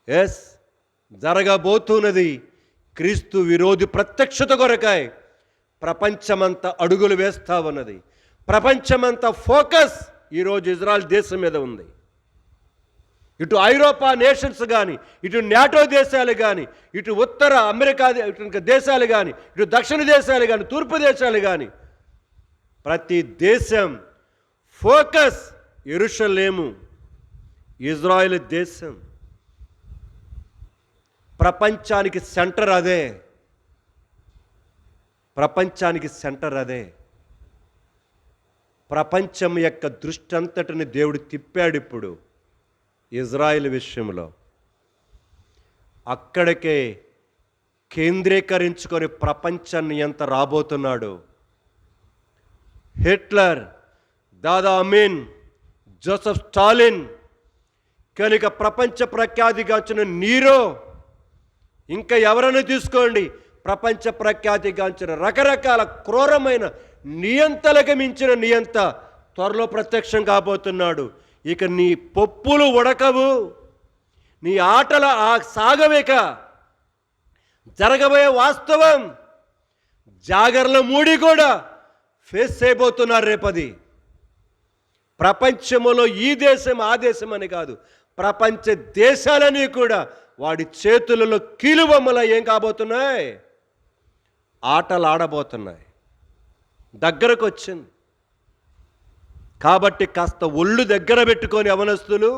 ఎస్, జరగబోతున్నది క్రీస్తు విరోధి ప్రత్యక్షత కొరకాయ. ప్రపంచమంతా అడుగులు వేస్తూ ఉన్నది. ప్రపంచమంతా ఫోకస్ ఈరోజు ఇజ్రాయెల్ దేశం మీద ఉంది. ఇటు ఐరోపా నేషన్స్ కానీ, ఇటు నాటో దేశాలు కానీ, ఇటు ఉత్తర అమెరికా ఇటు దేశాలు కానీ, ఇటు దక్షిణ దేశాలు కానీ, తూర్పు దేశాలు కానీ, ప్రతి దేశం ఫోకస్ యెరూషలేము, ఇజ్రాయెల్ దేశం. ప్రపంచానికి సెంటర్ అదే. ప్రపంచానికి సెంటర్ అదే. ప్రపంచం యొక్క దృష్టి అంతటిని దేవుడు తిప్పాడు ఇప్పుడు ఇజ్రాయెల్ విషయంలో. అక్కడికే కేంద్రీకరించుకొని ప్రపంచాన్ని ఎంత రాబోతున్నాడు. హిట్లర్, దాదా అమీన్, జోసెఫ్ స్టాలిన్, కనుక ప్రపంచ ప్రఖ్యాతిగాంచిన నీరో, ఇంకా ఎవరైనా తీసుకోండి, ప్రపంచ ప్రఖ్యాతిగాంచిన రకరకాల క్రూరమైన నియంతలకు మించిన నియంత త్వరలో ప్రత్యక్షం కాబోతున్నాడు. ఇక నీ పప్పులు ఉడకవు, నీ ఆటల సాగవేక. జరగబోయే వాస్తవం జాగర్ల మూడి కూడా ఫేస్ చేయబోతున్నారు రేపది. ప్రపంచంలో ఈ దేశం ఆ దేశం అని కాదు, ప్రపంచ దేశాలని కూడా వాడి చేతులలో కీలుబొమ్మల ఏం కాబోతున్నాయి, ఆటలు ఆడబోతున్నాయి. దగ్గరకు వచ్చింది కాబట్టి కాస్త ఒళ్ళు దగ్గర పెట్టుకొని యవనస్తులు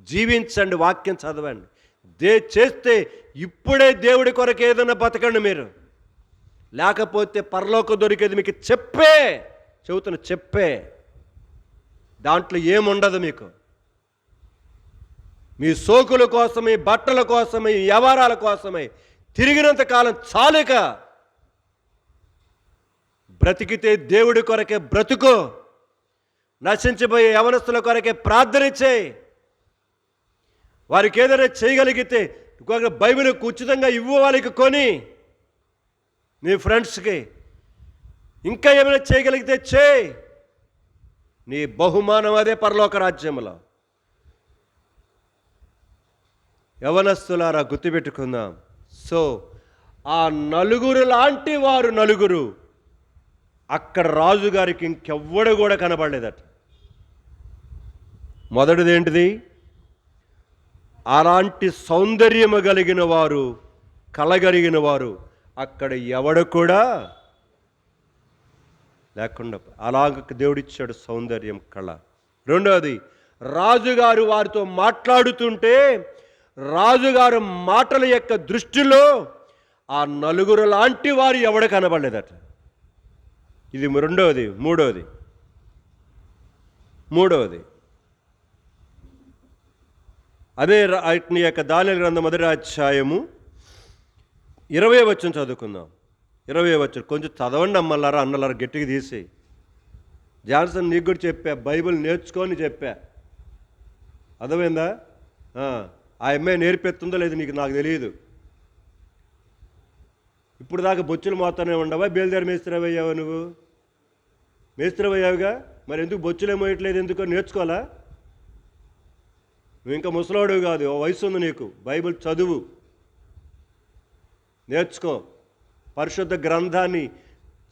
జీవించండి, వాక్యం చదవండి. చేస్తే ఇప్పుడే దేవుడి కొరకు ఏదైనా బతకండి మీరు. లేకపోతే పరలోకం దొరికేది మీకు చెప్పే దాంట్లో ఏముండదు మీకు. మీ సోకుల కోసమే, బట్టల కోసమే, వ్యవహారాల కోసమే తిరిగినంత కాలం చాలుక బ్రతికితే దేవుడి కొరకే బ్రతుకో. నశించిపోయే యవనస్తుల కొరకే ప్రార్థన చేయి. వారికి ఏదైనా చేయగలిగితే బైబిల్ ఉచితంగా ఇవ్వు, వాళ్ళకి కొని నీ ఫ్రెండ్స్కి. ఇంకా ఏమైనా చేయగలిగితే చేయి. నీ బహుమానం అదే పరలోక రాజ్యంలో. యవనస్తులారా గుర్తుపెట్టుకుందాం. సో ఆ నలుగురు లాంటి వారు నలుగురు అక్కడ రాజుగారికి ఇంకెవ్వడు కూడా కనబడలేదట. మొదటిది ఏంటిది? అలాంటి సౌందర్యము కలిగిన వారు, కళగలిగిన వారు అక్కడ ఎవడు కూడా లేకుండా, అలాగ దేవుడిచ్చాడు సౌందర్యం, కళ. రెండవది, రాజుగారు వారితో మాట్లాడుతుంటే రాజుగారు మాటల యొక్క దృష్టిలో ఆ నలుగురు లాంటి వారు ఎవడు కనబడలేదట. ఇది రెండవది. మూడవది అదే అట్ని యొక్క దానియేలు గ్రంథం 1వ అధ్యాయము 20వ వచనం చదువుకుందాం. 20వ వచనం కొంచెం చదవండి అమ్మలారా, అన్నలారా, గట్టిగా తీసి. జాన్సన్ నీకు కూడా చెప్పా, బైబిల్ నేర్చుకొని చెప్పా. అర్థమైందా? ఆ అమ్మాయి నేర్పెత్తుందో లేదు నీకు నాకు తెలియదు. ఇప్పుడు దాకా బొచ్చులు మోతానే ఉండవా? బేల్దారి మేస్త్రవయ్యావా? నువ్వు మేస్త్రవయ్యావుగా, మరి ఎందుకు బొచ్చులే మోయట్లేదు? ఎందుకో నేర్చుకోవాలా? నువ్వు ఇంకా ముసలాడు కాదు, వయసు ఉంది నీకు. బైబిల్ చదువు, నేర్చుకో. పరిశుద్ధ గ్రంథాన్ని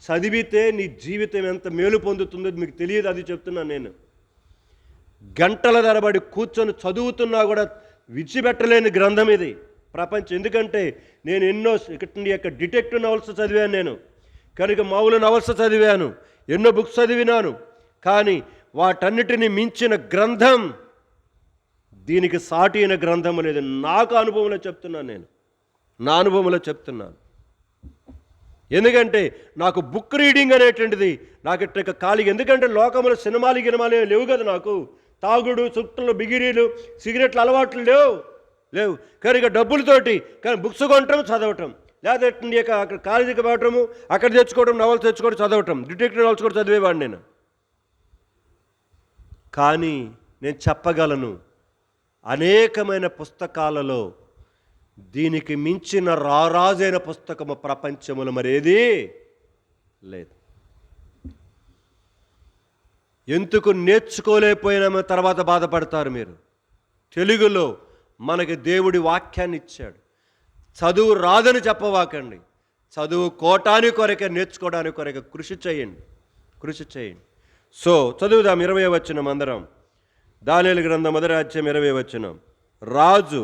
చదివితే నీ జీవితం ఎంత మేలు పొందుతుందో మీకు తెలియదు, అది చెప్తున్నాను నేను. గంటల తరబడి కూర్చొని చదువుతున్నా కూడా విడిచిపెట్టలేని గ్రంథం ఇది ప్రపంచం. ఎందుకంటే నేను ఎన్నో యొక్క డిటెక్టివ్ నవల్స్ చదివాను నేను, కనుక మామూలు నవల్స్ చదివాను, ఎన్నో బుక్స్ చదివినాను. కానీ వాటన్నిటిని మించిన గ్రంథం, దీనికి సాటి అయిన గ్రంథం లేదు. నాకు అనుభవంలో చెప్తున్నాను, నేను నా అనుభవంలో చెప్తున్నాను. ఎందుకంటే నాకు బుక్ రీడింగ్ అనేటువంటిది నాకు ఇట్లా ఖాళీ. ఎందుకంటే లోకంలో సినిమాలు గినిమాలు లేవు కదా నాకు. తాగుడు, చుట్టలు, బిగిరీలు, సిగరెట్లు అలవాట్లు లేవు. కనుక డబ్బులతోటి కానీ బుక్స్ కొనటం, చదవటం, లేదా అక్కడ కాలేజీకి పోవటము, అక్కడ తెచ్చుకోవడం, నవల్స్ తెచ్చుకోవడం, చదవటం, డిటెక్టివ్ నవల్స్ కూడా చదివేవాడిని నేను. కానీ నేను చెప్పగలను, అనేకమైన పుస్తకాలలో దీనికి మించిన రారాజైన పుస్తకము ప్రపంచములో మరేది లేదు. ఎందుకు నేర్చుకోలేకపోయినా తర్వాత బాధపడతారు మీరు. తెలుగులో మనకి దేవుడి వాక్యాన్ని ఇచ్చాడు. చదువు రాదని చెప్పవాకండి, చదువుకోవటానికి కొరకే, నేర్చుకోవడానికి కొరకే కృషి చేయండి. సో చదువుదాం 20వ వచనం అందరం. దానియేలు గ్రంథం 1:20 రాజు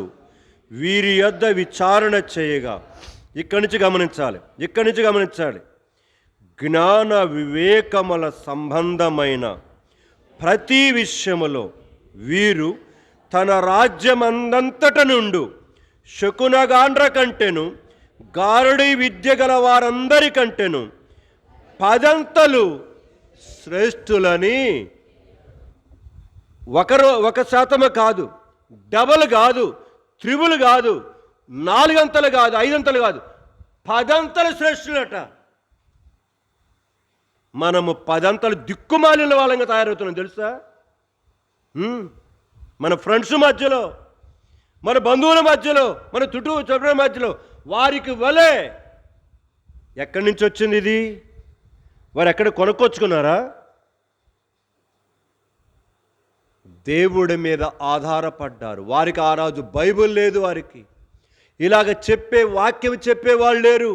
వీరి యొద్ద విచారణ చేయగా, ఇక్కడి నుంచి గమనించాలి. జ్ఞాన వివేకముల సంబంధమైన ప్రతి విషయములో వీరు తన రాజ్యమందంతట నుండు శకునగాండ్ర కంటెను, గారడి విద్య గల వారందరికంటెను 10 అంతలు శ్రేష్ఠులని. 1% కాదు, డబల్ కాదు, త్రిబుల్ కాదు, 4 అంతలు కాదు, 5 అంతలు కాదు, 10 అంతలు శ్రేష్ఠులట. మనము 10 అంతలు దిక్కుమాలిన వాళ్ళంగా తయారవుతున్నాం తెలుసా? మన ఫ్రెండ్స్ మధ్యలో, మన బంధువుల మధ్యలో, మన చుట్టూ మధ్యలో వారికి వలే. ఎక్కడి నుంచి వచ్చింది ఇది? వారు ఎక్కడ కొనుక్కొచ్చుకున్నారా? దేవుడి మీద ఆధారపడ్డారు. వారికి ఆ రోజు బైబిల్ లేదు. వారికి ఇలాగ వాక్యం చెప్పేవాళ్ళు లేరు.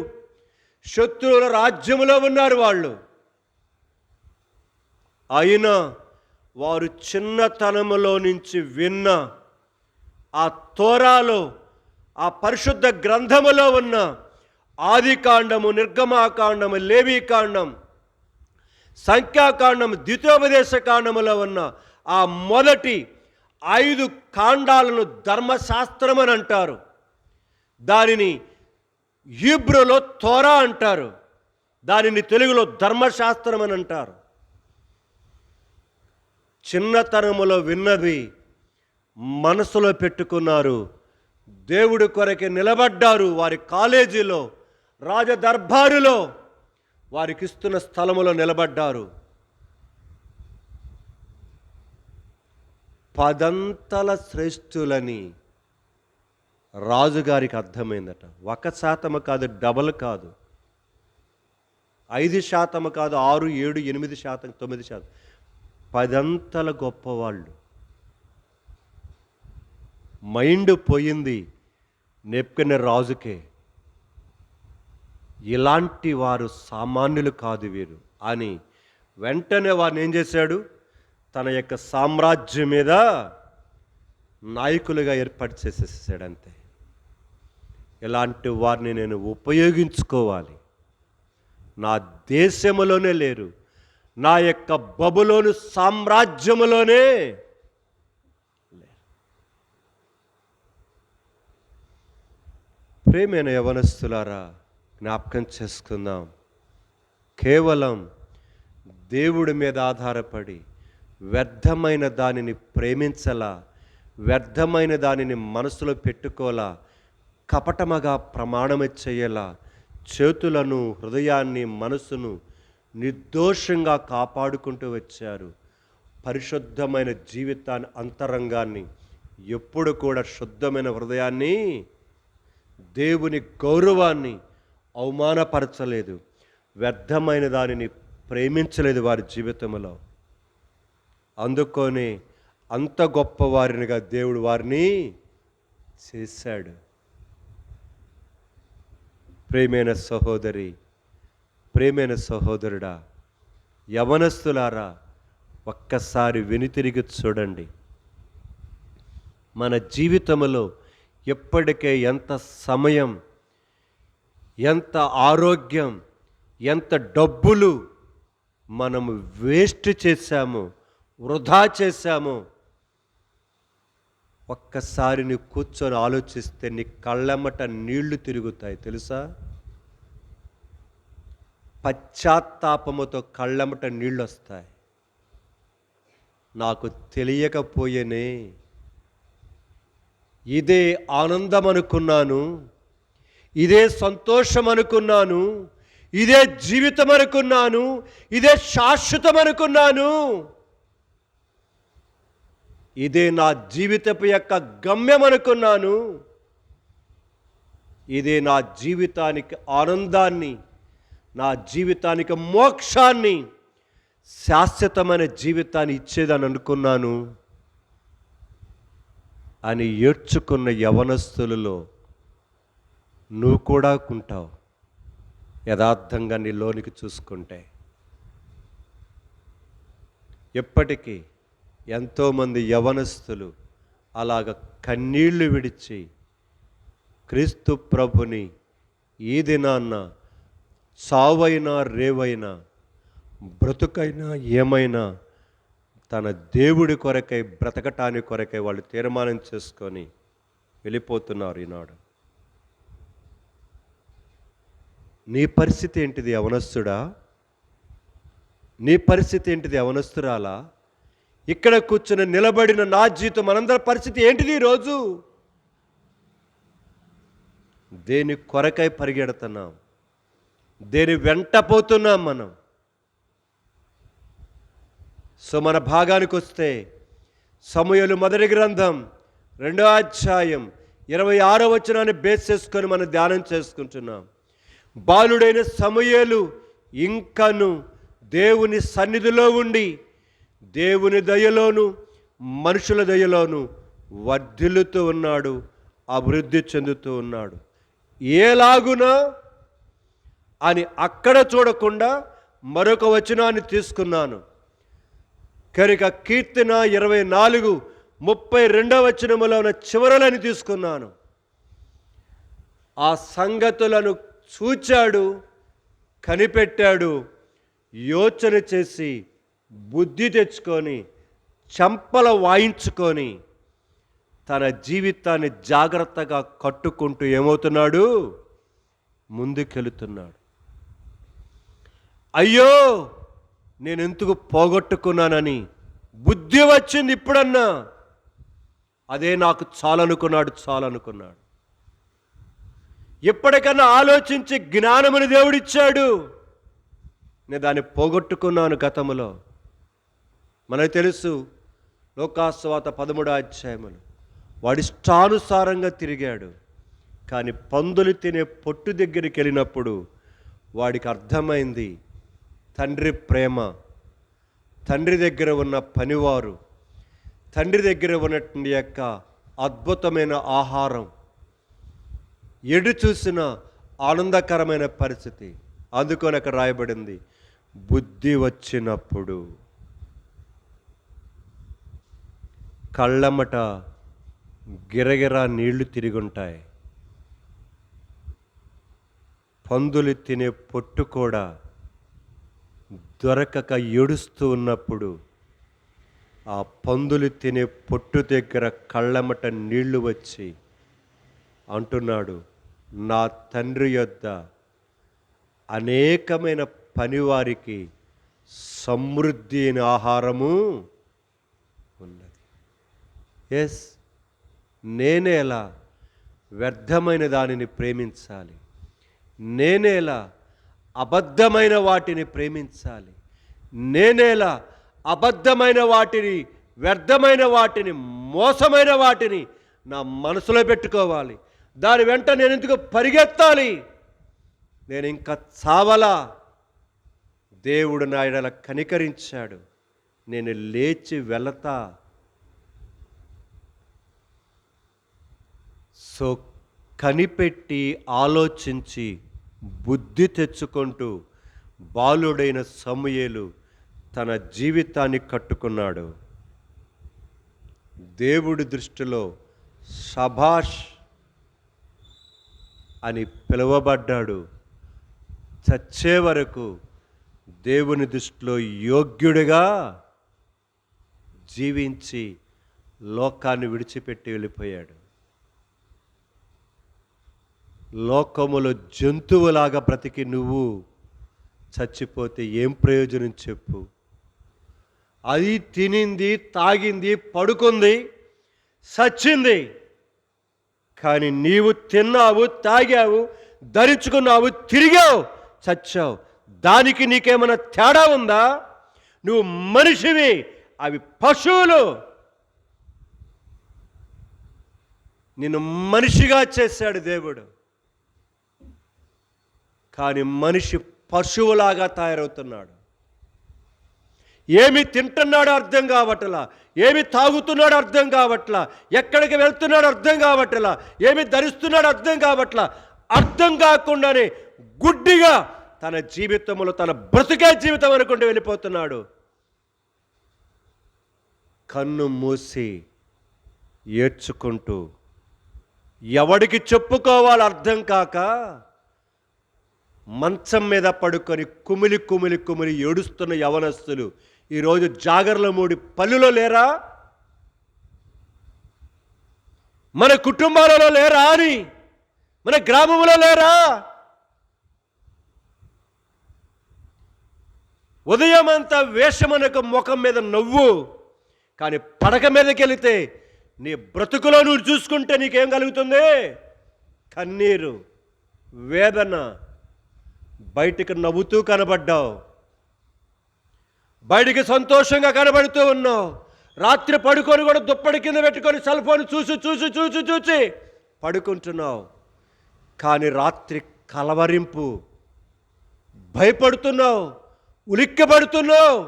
శత్రువుల రాజ్యములో ఉన్నారు వాళ్ళు. అయినా వారు చిన్నతనములో నుంచి విన్న ఆ తోరాలో, ఆ పరిశుద్ధ గ్రంథములో ఉన్న ఆదికాండము, నిర్గమాకాండము, లేవీకాండం, సంఖ్యాకాండం, ద్వితీయోపదేశ కాండములో ఉన్న ఆ మొదటి 5 కాండాలను ధర్మశాస్త్రం అని అంటారు. దానిని హీబ్రూలో తోరా అంటారు. దానిని తెలుగులో ధర్మశాస్త్రం అని అంటారు. చిన్నతనములో విన్నది మనసులో పెట్టుకున్నారు. దేవుడి కొరకే నిలబడ్డారు. వారి కాలేజీలో, రాజదర్బారులో, వారికి ఇస్తున్న స్థలములో నిలబడ్డారు. 10 అంతల శ్రేష్ఠులని రాజుగారికి అర్థమైందట. 1% కాదు, డబల్ కాదు, 5% కాదు, 6, 7, 8%, 9%, 10 అంతల గొప్పవాళ్ళు. మైండ్ పోయింది నెప్పుకునే రాజుకే. ఇలాంటి వారు సామాన్యులు కాదు వీరు అని వెంటనే వారిని ఏం చేశాడు? తన యొక్క సామ్రాజ్యం మీద నాయకులుగా ఏర్పాటు చేసేసాడు. అంతే. ఇలాంటి వారిని నేను ఉపయోగించుకోవాలి. నా దేశములోనే లేరు, నా యొక్క బబులోను సామ్రాజ్యములోనే లేరు. ప్రేమైన యవనస్తులారా, జ్ఞాపకం చేసుకుందాం. కేవలం దేవుడి మీద ఆధారపడి వ్యర్థమైన దానిని ప్రేమించలా, వ్యర్థమైన దానిని మనసులో పెట్టుకోలా, కపటమగా ప్రమాణం చేయలా, చేతులను, హృదయాన్ని, మనసును నిర్దోషంగా కాపాడుకుంటూ వచ్చారు. పరిశుద్ధమైన జీవితాన్ని, అంతరంగాన్ని, ఎప్పుడు కూడా శుద్ధమైన హృదయాన్ని, దేవుని గౌరవాన్ని అవమానపరచలేదు. వ్యర్థమైన దానిని ప్రేమించలేదు వారి జీవితంలో. అందుకొని అంత గొప్పవారినిగా దేవుడు వారిని చేశాడు. ప్రేమైన సహోదరి, ప్రేమైన సహోదరుడా, యవనస్తులారా, ఒక్కసారి వెనుతిరిగి చూడండి. మన జీవితంలో ఎప్పటికే ఎంత సమయం, ఎంత ఆరోగ్యం, ఎంత డబ్బులు మనము వేస్ట్ చేశాము, వృధా చేశాము. ఒక్కసారి నీ కూర్చొని ఆలోచిస్తే నీ కళ్ళెమ్మట నీళ్లు తిరుగుతాయి తెలుసా? పశ్చాత్తాపముతో కళ్ళెమ్మట నీళ్ళు వస్తాయి. నాకు తెలియకపోయేనే, ఇదే ఆనందం అనుకున్నాను, ఇదే సంతోషం అనుకున్నాను, ఇదే జీవితం అనుకున్నాను, ఇదే శాశ్వతం అనుకున్నాను, ఇదే నా జీవితపు యొక్క గమ్యం అనుకున్నాను, ఇదే నా జీవితానికి ఆనందాన్ని, నా జీవితానికి మోక్షాన్ని, శాశ్వతమైన జీవితాన్ని ఇచ్చేదని అనుకున్నాను అని ఏడ్చుకున్న యవనస్తులలో నువ్వు కూడా ఉంటావు. యథార్థంగా నీ లోనికి చూసుకుంటే ఎప్పటికీ ఎంతోమంది యవనస్తులు అలాగ కన్నీళ్లు విడిచి క్రీస్తు ప్రభుని ఈ దినాన్న సావైనా రేవైనా బ్రతుకైనా ఏమైనా తన దేవుడి కొరకై బ్రతకటానికి కొరకై వాళ్ళు తీర్మానం చేసుకొని వెళ్ళిపోతున్నారు ఈనాడు. నీ పరిస్థితి ఏంటిది యవనస్తుడా? నీ పరిస్థితి ఏంటిది యవనస్తురాలా? ఇక్కడ కూర్చుని నిలబడిన నా జీవితం, మనందరి పరిస్థితి ఏంటిది ఈరోజు? దేని కొరకై పరిగెడుతున్నాం? దేని వెంట పోతున్నాం మనం? సో మన భాగానికి వస్తే సమూయేలు మొదటి గ్రంథం 2వ అధ్యాయం 26వ వచనాన్ని బేస్ చేసుకొని మనం ధ్యానం చేసుకుంటున్నాం. బాలుడైన సమూయేలు ఇంకను దేవుని సన్నిధిలో ఉండి దేవుని దయలోను మనుషుల దయలోను వర్ధిల్లుతూ ఉన్నాడు, అభివృద్ధి చెందుతూ ఉన్నాడు. ఏలాగునా అని అక్కడ చూడకుండా మరొక వచనాన్ని తీసుకున్నాను. కనుక కీర్తన 24:32 వచనములో ఉన్న చివరలని తీసుకున్నాను. ఆ సంగతులను చూచాడు, కనిపెట్టాడు, యోచన చేసి బుద్ధి తెచ్చుకొని చెంపల వాయించుకొని తన జీవితాన్ని జాగ్రత్తగా కట్టుకుంటూ ఏమవుతున్నాడు? ముందుకెళుతున్నాడు. అయ్యో నేను ఎందుకు పోగొట్టుకున్నానని బుద్ధి వచ్చింది ఇప్పుడన్నా. అదే నాకు చాలనుకున్నాడు. ఎప్పటికన్నా ఆలోచించి జ్ఞానముని దేవుడిచ్చాడు. నేను దాన్ని పోగొట్టుకున్నాను గతములో. మనకు తెలుసు లోకాసువార్త 13వ అధ్యాయములు వాడి ఇష్టానుసారంగా తిరిగాడు. కానీ పందులు తినే పొట్టు దగ్గరికి వెళ్ళినప్పుడు వాడికి అర్థమైంది తండ్రి ప్రేమ, తండ్రి దగ్గర ఉన్న పనివారు, తండ్రి దగ్గర ఉన్నటువంటి యొక్క అద్భుతమైన ఆహారం, ఎడు చూసిన ఆనందకరమైన పరిస్థితి. అందుకొని అక్కడ రాయబడింది, బుద్ధి వచ్చినప్పుడు. కళ్ళమట గిరగిరా నీళ్లు తిరుగుంటాయి. పందులు తినే పొట్టు కూడా దొరకక ఏడుస్తూ ఉన్నప్పుడు ఆ పందులు తినే పొట్టు దగ్గర కళ్ళమట నీళ్లు వచ్చి అంటున్నాడు, నా తండ్రి యొద్ద అనేకమైన పనివారికి సమృద్ధి అయిన ఆహారము ఉన్నది. ఎస్, నేనేలా వ్యర్థమైన దానిని ప్రేమించాలి? నేనేలా అబద్ధమైన వాటిని ప్రేమించాలి? నేనేలా అబద్ధమైన వాటిని, వ్యర్థమైన వాటిని, మోసమైన వాటిని నా మనసులో పెట్టుకోవాలి? దాని వెంట నేను ఎందుకు పరిగెత్తాలి? నేను ఇంకా చావలా? దేవుడు నా ఎడల కనికరించాడు, నేను లేచి వెళతా. సో కనిపెట్టి ఆలోచించి బుద్ధి తెచ్చుకుంటూ బాలుడైన సమూయేలు తన జీవితాన్ని కట్టుకున్నాడు. దేవుడి దృష్టిలో షబాష్ అని పిలువబడ్డాడు. చచ్చే వరకు దేవుని దృష్టిలో యోగ్యుడిగా జీవించి లోకాన్ని విడిచిపెట్టి వెళ్ళిపోయాడు. లోకములో జంతువులాగా బ్రతికి నువ్వు చచ్చిపోతే ఏం ప్రయోజనం చెప్పు? అది తినింది, తాగింది, పడుకుంది, చచ్చింది. కానీ నీవు తిన్నావు, తాగావు, ధరించుకున్నావు, తిరిగావు, చచ్చావు. దానికి నీకేమైనా తేడా ఉందా? నువ్వు మనిషివి, అవి పశువులు. నిన్ను మనిషిగా చేశాడు దేవుడు. కానీ మనిషి పశువులాగా తయారవుతున్నాడు. ఏమి తింటున్నాడో అర్థం కావట్లా, ఏమి తాగుతున్నాడో అర్థం కావట్లా, ఎక్కడికి వెళ్తున్నాడో అర్థం కావట్లా, ఏమి ధరిస్తున్నాడో అర్థం కావట్లా. అర్థం కాకుండానే గుడ్డిగా తన జీవితంలో తన బ్రతుకే జీవితం అనుకుంటూ వెళ్ళిపోతున్నాడు. కన్ను మూసి ఏడ్చుకుంటూ, ఎవడికి చెప్పుకోవాలో అర్థం కాక మంచం మీద పడుకొని కుమిలి కుమిలి కుమిలి ఏడుస్తున్న యవనస్తులు ఈరోజు జాగర్లమూడి పల్లెలో లేరా? మన కుటుంబాలలో లేరా? అని మన గ్రామంలో లేరా? ఉదయమంతా వేషమనక ముఖం మీద నవ్వు, కానీ పడక మీదకి వెళితే నీ బ్రతుకులో నువ్వు చూసుకుంటే నీకేం కలుగుతుంది? కన్నీరు, వేదన. బయటికి నవ్వుతూ కనబడ్డావు, బయటికి సంతోషంగా కనబడుతూ ఉన్నావు. రాత్రి పడుకొని కూడా దుప్పటి కింద పెట్టుకొని సెల్ ఫోన్ చూసి చూసి చూసి చూసి పడుకుంటున్నావు. కానీ రాత్రి కలవరింపు, భయపడుతున్నావు, ఉలిక్కిపడుతున్నావు.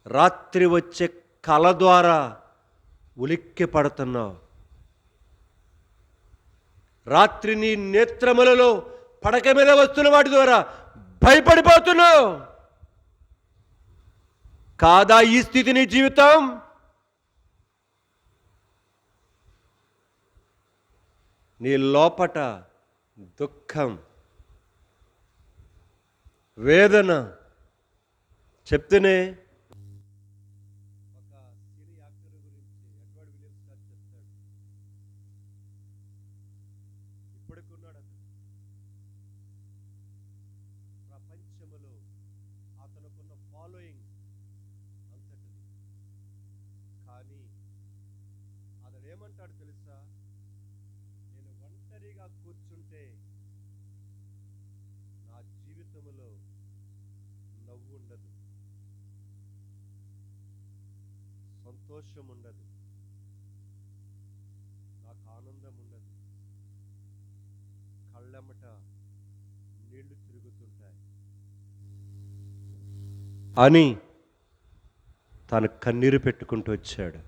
రాత్రి వచ్చే కల ద్వారా ఉలిక్కి పడుతున్నావు. రాత్రి నీ నేత్రములలో పడక మీద వస్తున్న వాటి ద్వారా భయపడిపోతున్నావు. కాదా ఈ స్థితి నీ జీవితం? నీ లోపట దుఃఖం, వేదన. చెప్తేనే ఒక సినీ యాక్టర్ గురించి ఎడ్వర్డ్ విలియమ్స్ గారు చెప్తాడు. ఇప్పటికున్నాడు అతను. ప్రపంచంలో అతనుకున్న ఫాలోయింగ్ అంతటిది. కానీ అతడు ఏమంటాడు తెలుసా? నేను ఒంటరిగా కూర్చుంటే నా జీవితంలో నవ్వు ఉండదు, సంతోషం ఉండదు, నాకు ఆనందం ఉండదు, కళ్ళెమ్మట నీళ్లు తిరుగుతుంటాయి అని తను కన్నీరు పెట్టుకుంటూ వచ్చాడు.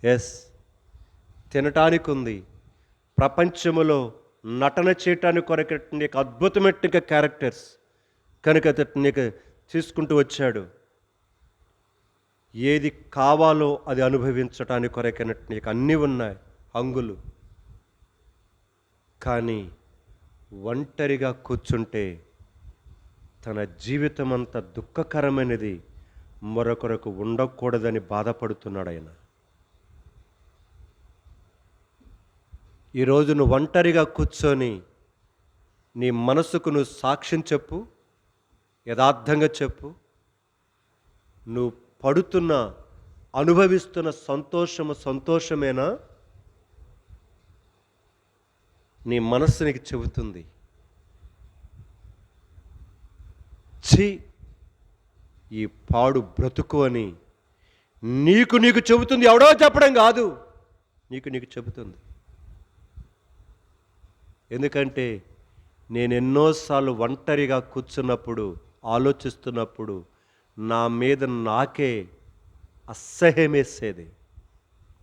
ఎస్, తినటానికి ఉంది, ప్రపంచములో నటన చేయటానికి కొరకు నీకు అద్భుతమైన క్యారెక్టర్స్ కనుక నీకు తీసుకుంటూ వచ్చాడు. ఏది కావాలో అది అనుభవించటానికి కొరకైనట్టు నీకు అన్నీ ఉన్నాయి, హంగులు. కానీ ఒంటరిగా కూర్చుంటే తన జీవితం అంత దుఃఖకరమైనది మరొకరకు ఉండకూడదని బాధపడుతున్నాడు ఆయన. ఈరోజు నువ్వు ఒంటరిగా కూర్చొని నీ మనసుకు నువ్వు సాక్ష్యం చెప్పు, యథార్థంగా చెప్పు. నువ్వు పడుతున్న, అనుభవిస్తున్న సంతోషమేనా? నీ మనస్సు నీకు చెబుతుంది, ఛీ ఈ పాడు బ్రతుకు అని. నీకు చెబుతుంది, ఎవడో చెప్పడం కాదు, నీకు చెబుతుంది. ఎందుకంటే నేను ఎన్నోసార్లు ఒంటరిగా కూర్చున్నప్పుడు, ఆలోచిస్తున్నప్పుడు నా మీద నాకే అసహ్యం వేసేది.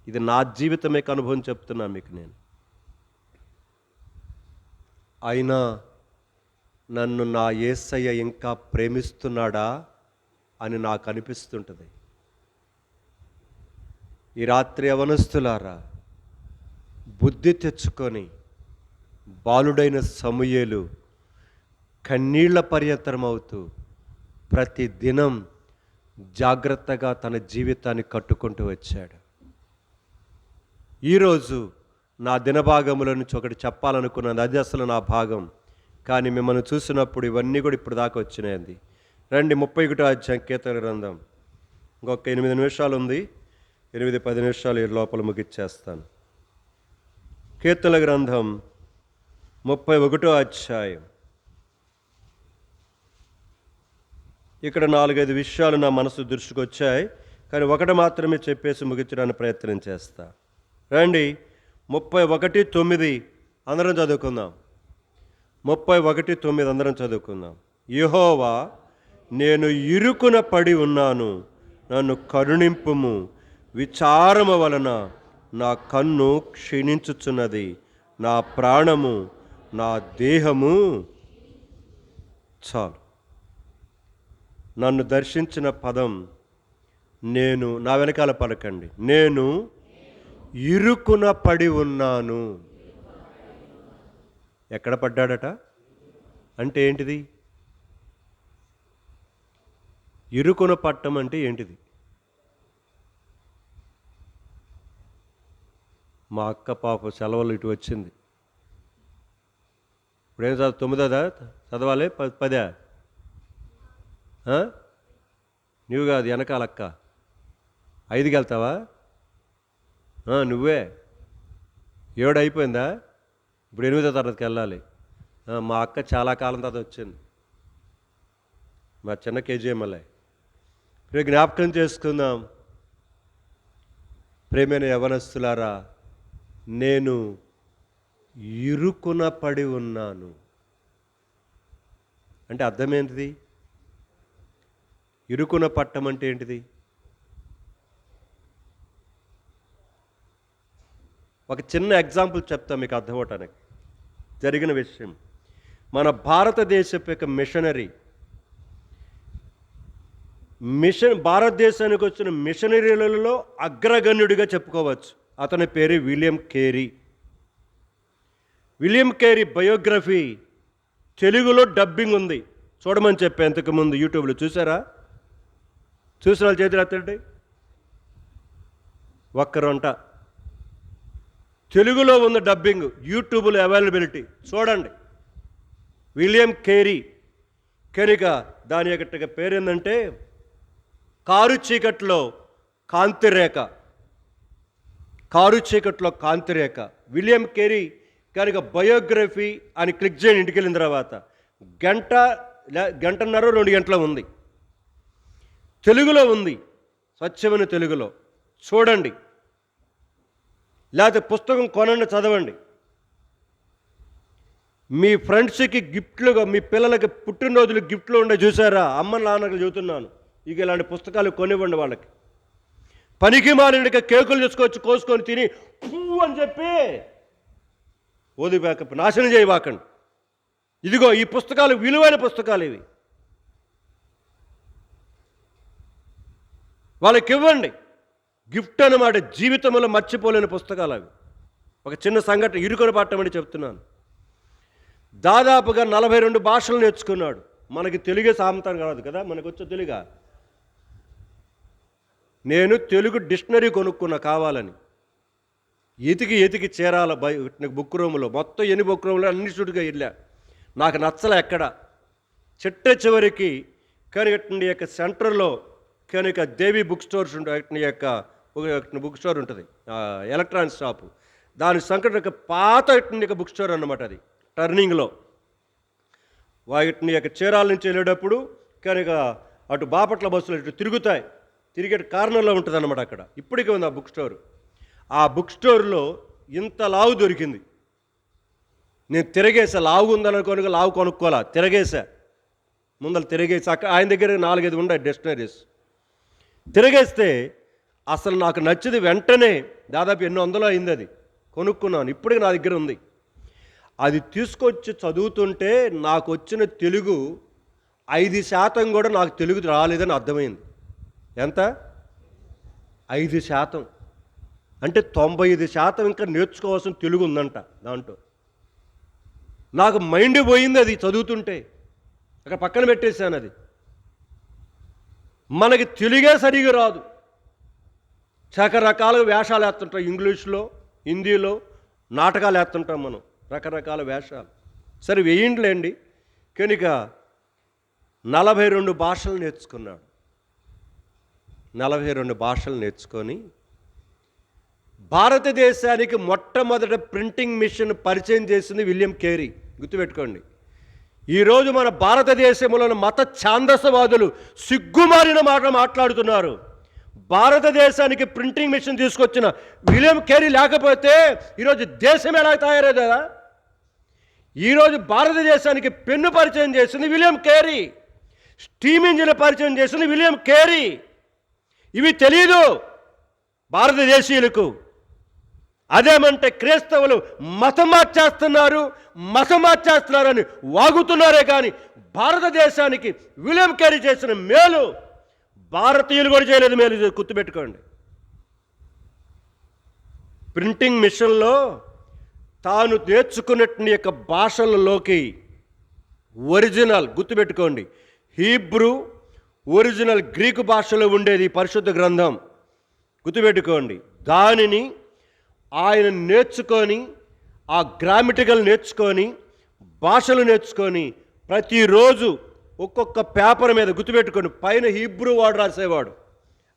ఇది నా జీవితమే అనుభవం చెప్తున్నా మీకు నేను. అయినా నన్ను నా యేసయ్య ఇంకా ప్రేమిస్తున్నాడా అని నాకు అనిపిస్తుంటుంది. ఈ రాత్రి యవనస్తులారా, బుద్ధి తెచ్చుకొని బాలుడైన సమూయేలు కన్నీళ్ల పర్యంతరమవుతూ ప్రతి దినం జాగ్రత్తగా తన జీవితాన్ని కట్టుకుంటూ వచ్చాడు. ఈరోజు నా దినభాగముల నుంచి ఒకటి చెప్పాలనుకున్నది, అది అసలు నా భాగం. కానీ మిమ్మల్ని చూసినప్పుడు ఇవన్నీ కూడా ఇప్పుడు దాకా వచ్చినాయండి. రండి 31వ అధ్యాయం కీర్తన గ్రంథం. ఇంకొక 8 నిమిషాలు ఉంది, 8-10 నిమిషాలు ఈ లోపల ముగిచ్చేస్తాను. కీర్తన గ్రంథం 31వ అధ్యాయం. ఇక్కడ 4-5 విషయాలు నా మనసు దృష్టికి వచ్చాయి, కానీ ఒకటి మాత్రమే చెప్పేసి ముగించడానికి ప్రయత్నం చేస్తా. రండి 31:9 అందరం చదువుకుందాం. 31:9 అందరం చదువుకుందాం. యెహోవా, నేను ఇరుకున పడి ఉన్నాను, నన్ను కరుణింపుము. విచారము వలన నా కన్ను క్షీణించుచున్నది, నా ప్రాణము, నా దేహము. చాలు. నన్ను దర్శించిన పదం, నేను, నా వెనకాల పలకండి, నేను ఇరుకున పడి ఉన్నాను. ఎక్కడ పడ్డాడట? అంటే ఏంటిది? ఇరుకున పట్టం అంటే ఏంటిది? మా అక్క పాప సెలవులు ఇటు వచ్చింది. ఇప్పుడేం చదువు, 9దా చదవాలి, 10దా? నువ్వు కాదు, వెనకాల అక్క. 5కి వెళ్తావా? నువ్వే. 7 అయిపోయిందా? ఇప్పుడు 8వ తరగతికి వెళ్ళాలి. మా అక్క చాలా కాలం తర్వాత వచ్చింది, మా చిన్న కేజీఎంఎల్ఐ. ఇప్పుడు జ్ఞాపకం చేసుకుందాం. ప్రేమైన యవనస్తులారా, నేను ఇరుకున పడి ఉన్నాను అంటే అర్థం ఏంటిది? ఇరుకున పట్టం అంటే ఏంటిది? ఒక చిన్న ఎగ్జాంపుల్ చెప్తా మీకు అర్థం అవటానికి. జరిగిన విషయం, మన భారతదేశపు యొక్క భారతదేశానికి వచ్చిన మిషనరీలలో అగ్రగణ్యుడిగా చెప్పుకోవచ్చు. అతని పేరు William Carey. William Carey biography తెలుగులో డబ్బింగ్ ఉంది, చూడమని చెప్పే ఇంతకుముందు యూట్యూబ్లో. చూసారా? చూసిన వాళ్ళు చేతులు ఎత్తండి. ఒక్కరంట. తెలుగులో ఉంది డబ్బింగ్, యూట్యూబ్లో అవైలబిలిటీ, చూడండి. William Carey. కనుక దాని యొక్క పేరు ఏంటంటే కారు చీకట్లో కాంతిరేఖ. కారు చీకట్లో కాంతిరేఖ. విలియం కేరీ కనుక బయోగ్రఫీ అని క్లిక్ చేయండి. ఇంటికి వెళ్ళిన తర్వాత గంటన్నర 2 గంటల ఉంది, తెలుగులో ఉంది, స్వచ్ఛమైన తెలుగులో. చూడండి, లేకపోతే పుస్తకం కొనండి, చదవండి. మీ ఫ్రెండ్స్కి గిఫ్ట్లుగా, మీ పిల్లలకి పుట్టినరోజులు గిఫ్ట్లు ఉండే చూసారా? అమ్మ నాన్నకు చెబుతున్నాను, ఇక ఇలాంటి పుస్తకాలు కొనివ్వండి వాళ్ళకి. పనికి మాలినక కేకులు తీసుకొచ్చి కోసుకొని తిని పువ్వు అని చెప్పి ఓదిబాక నాశనం చేయబాకండి. ఇదిగో ఈ పుస్తకాలు విలువైన పుస్తకాలు ఇవి, వాళ్ళకి ఇవ్వండి. గిఫ్ట్ అన్నమాట, జీవితంలో మర్చిపోలేని పుస్తకాలు అవి. ఒక చిన్న సంఘటన, ఇరుకున పట్టమని చెప్తున్నాను. దాదాపుగా 42 భాషలు నేర్చుకున్నాడు. మనకి తెలుగే సామెతం కాదు కదా, మనకు వచ్చే తెలుగా. నేను తెలుగు డిక్షనరీ కొనుక్కున్నా కావాలని, ఎతికి చేరాల బుక్ రూమ్లో, మొత్తం 8 బుక్ రూమ్లో అన్ని చుట్టుగా వెళ్ళా. నాకు నచ్చలే ఎక్కడ. చివరికి కనుక యొక్క సెంటర్లో కనుక దేవి బుక్ స్టోర్స్ ఉంటాయి, యొక్క బుక్ స్టోర్ ఉంటుంది, ఎలక్ట్రానిక్స్ షాపు. దాని సంకట పాత బుక్ స్టోర్ అన్నమాట. అది టర్నింగ్లో వాటిని యొక్క చీరాల నుంచి వెళ్ళేటప్పుడు కనుక అటు బాపట్ల బస్సులు ఇటు తిరుగుతాయి, తిరిగే కార్నర్లో ఉంటుంది అన్నమాట. అక్కడ ఇప్పటికీ ఉంది ఆ బుక్ స్టోర్. ఆ బుక్ స్టోర్లో ఇంత లావు దొరికింది. నేను తిరగేసా, లావు ఉందనుకోని లావు కొనుక్కోవాలా, తిరగేసా, ముందర తిరగేసి. అక్కడ ఆయన దగ్గర 4-5 ఉన్నాయి డిక్షనరీస్. తిరగేస్తే అసలు నాకు నచ్చింది వెంటనే, దాదాపు 800 అయింది, అది కొనుక్కున్నాను. ఇప్పటికి నా దగ్గర ఉంది. అది తీసుకొచ్చి చదువుతుంటే నాకు వచ్చిన తెలుగు 5% కూడా నాకు తెలుగు రాలేదని అర్థమైంది. ఎంత? 5%. అంటే 95% ఇంకా నేర్చుకోవాల్సిన తెలుగు ఉందంట దాంట్లో. నాకు మైండ్ పోయింది అది చదువుతుంటే, అక్కడ పక్కన పెట్టేశాను అది. మనకి తెలుగే సరిగా రాదు, రకరకాల వేషాలు వేస్తుంటాం. ఇంగ్లీష్లో, హిందీలో నాటకాలు వేస్తుంటాం మనం, రకరకాల వేషాలు. సరే వేయండిలేండి. కనుక 42 భాషలు నేర్చుకున్నాడు. 42 భాషలు నేర్చుకొని భారతదేశానికి మొట్టమొదట ప్రింటింగ్ మిషన్ పరిచయం చేసింది విలియం కేరీ. గుర్తుపెట్టుకోండి. ఈరోజు మన భారతదేశంలోని మత ఛాందసవాదులు సిగ్గుమారిన మాట మాట్లాడుతున్నారు. భారతదేశానికి ప్రింటింగ్ మిషన్ తీసుకొచ్చిన విలియం కేరీ లేకపోతే ఈరోజు దేశం ఎలా తయారయ్యేదా? ఈరోజు భారతదేశానికి పెన్ను పరిచయం చేసింది విలియం కేరీ, స్టీమ్ ఇంజిన్ పరిచయం చేసింది విలియం కేరీ. ఇవి తెలీదు భారతదేశీయులకు. అదేమంటే క్రైస్తవులు మతం మార్చేస్తున్నారని వాగుతున్నారే కానీ భారతదేశానికి విలియం క్యారీ చేసిన మేలు భారతీయులు కూడా చేయలేదు. మేలు గుర్తుపెట్టుకోండి. ప్రింటింగ్ మిషన్లో తాను నేర్చుకున్నటువంటి యొక్క భాషలలోకి ఒరిజినల్ గుర్తుపెట్టుకోండి, హీబ్రూ ఒరిజినల్ గ్రీకు భాషలో ఉండేది పరిశుద్ధ గ్రంథం గుర్తుపెట్టుకోండి. దానిని ఆయన నేర్చుకొని ఆ గ్రామటికల్ నేర్చుకొని భాషలు నేర్చుకొని ప్రతిరోజు ఒక్కొక్క పేపర్ మీద గుర్తుపెట్టుకోండి పైన హీబ్రూ వాడు రాసేవాడు.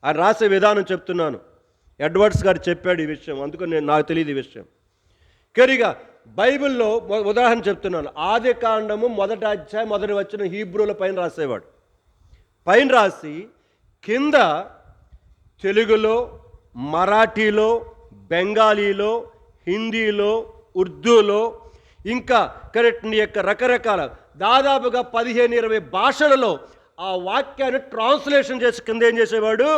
ఆయన రాసే విధానం చెప్తున్నాను. ఎడ్వర్డ్స్ గారు చెప్పాడు ఈ విషయం, అందుకని నాకు తెలియదు ఈ విషయం. కరిగా బైబిల్లో ఉదాహరణ చెప్తున్నాను. ఆది కాండము 1వ అధ్యాయం 1వ వచనం హీబ్రూల పైన రాసేవాడు. పైన రాసి కింద తెలుగులో, మరాఠీలో, బెంగాలీలో, హిందీలో, ఉర్దూలో, ఇంకా యొక్క రకరకాల దాదాపుగా 15-20 భాషలలో ఆ వాక్యాన్ని ట్రాన్స్లేషన్ చేసి కింద ఏం చేసేవాడు,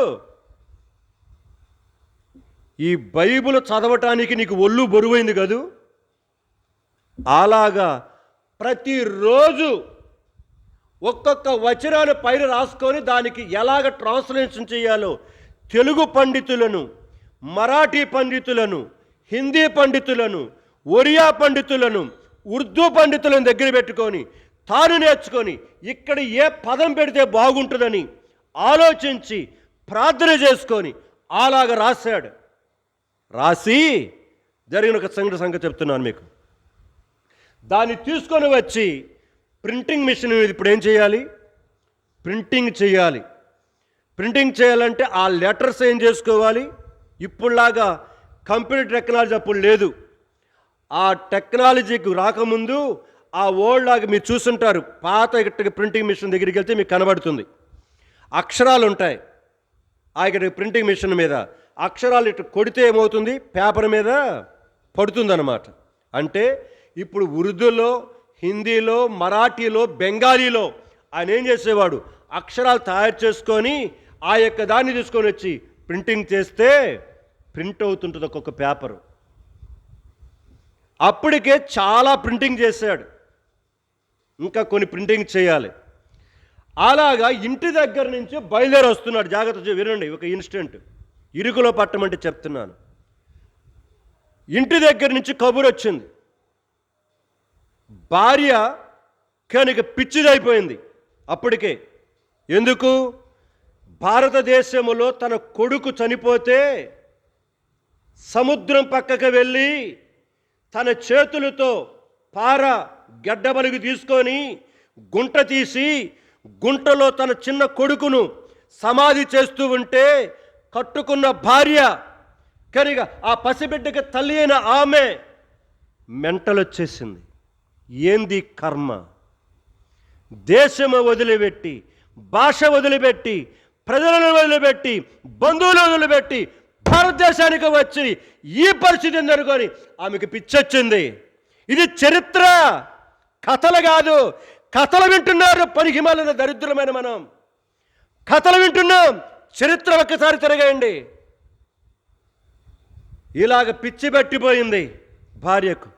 ఈ బైబిల్ చదవటానికి నీకు ఒళ్ళు బరువైంది కదూ, అలాగా ప్రతిరోజు ఒక్కొక్క వచనాన్ని పైన రాసుకొని దానికి ఎలాగ ట్రాన్స్లేషన్ చేయాలో తెలుగు పండితులను, మరాఠీ పండితులను, హిందీ పండితులను, ఒరియా పండితులను, ఉర్దూ పండితులను దగ్గర పెట్టుకొని తాను నేర్చుకొని ఇక్కడ ఏ పదం పెడితే బాగుంటుందని ఆలోచించి ప్రార్థన చేసుకొని అలాగ రాశాడు. రాసి జరిగిన ఒక సంగతి చెప్తున్నాను మీకు. దాన్ని తీసుకొని వచ్చి ప్రింటింగ్ మిషన్ ఇప్పుడు ఏం చేయాలి, ప్రింటింగ్ చేయాలి. ప్రింటింగ్ చేయాలంటే ఆ లెటర్స్ ఏం చేసుకోవాలి, ఇప్పుడులాగా కంప్యూటర్ టెక్నాలజీ అప్పుడు లేదు. ఆ టెక్నాలజీకి రాకముందు ఆ ఓల్డ్ లాగా మీరు చూస్తుంటారు, పాత ప్రింటింగ్ మిషన్ దగ్గరికి వెళ్తే మీకు కనబడుతుంది అక్షరాలు ఉంటాయి. ఆ ప్రింటింగ్ మిషన్ మీద అక్షరాలు ఇటు కొడితే ఏమవుతుంది, పేపర్ మీద పడుతుందన్నమాట. అంటే ఇప్పుడు ఉర్దూలో, హిందీలో, మరాఠీలో, బెంగాలీలో ఆయన ఏం చేసేవాడు, అక్షరాలు తయారు చేసుకొని ఆ దాన్ని తీసుకొని వచ్చి ప్రింటింగ్ చేస్తే ప్రింట్ అవుతుంటుంది ఒక్కొక్క పేపరు. అప్పటికే చాలా ప్రింటింగ్ చేశాడు, ఇంకా కొన్ని ప్రింటింగ్ చేయాలి. అలాగా ఇంటి దగ్గర నుంచి బయలుదేరి వస్తున్నాడు. జాగ్రత్త వినండి, ఒక ఇన్స్టెంట్ ఇరుకులో పట్టమంటే చెప్తున్నాను. ఇంటి దగ్గర నుంచి కబురు వచ్చింది, భార్య కనుక పిచ్చిదైపోయింది అప్పటికే. ఎందుకు, భారతదేశంలో తన కొడుకు చనిపోతే సముద్రం పక్కకు వెళ్ళి తన చేతులతో గడ్డబలిగి తీసుకొని గుంట తీసి గుంటలో తన చిన్న కొడుకును సమాధి చేస్తూ ఉంటే కట్టుకున్న భార్య కనుక ఆ పసిబిడ్డకి తల్లి అయిన ఆమె మెంటల్ వచ్చేసింది. ఏంది కర్మ, దేశము వదిలిపెట్టి, భాష వదిలిపెట్టి, ప్రజలను వదిలిపెట్టి, బంధువులను వదిలిపెట్టి భారతదేశానికి వచ్చి ఈ పరిస్థితి ఎందుకొని ఆమెకు పిచ్చొచ్చింది. ఇది చరిత్ర, కథలు కాదు. కథలు వింటున్నారు పనికిమాలిన దరిద్రమైన మనం, కథలు వింటున్నాం. చరిత్ర ఒక్కసారి తిరగండి. ఇలాగ పిచ్చి పట్టిపోయింది భార్యకు.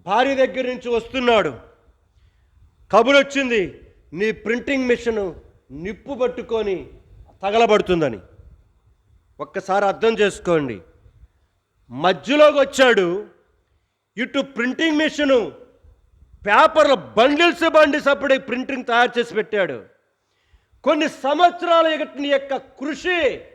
భార్య దగ్గర నుంచి వస్తున్నాడు, కబురు వచ్చింది, నీ ప్రింటింగ్ మిషన్ నిప్పు పట్టుకొని తగలబడుతుందని. ఒక్కసారి అర్థం చేసుకోండి, మధ్యలోకి వచ్చాడు. ఇటు ప్రింటింగ్ మిషను పేపర్ల బండిల్స్ అప్పుడే ప్రింటింగ్ తయారు చేసి పెట్టాడు. కొన్ని సంవత్సరాల యొక్క కృషి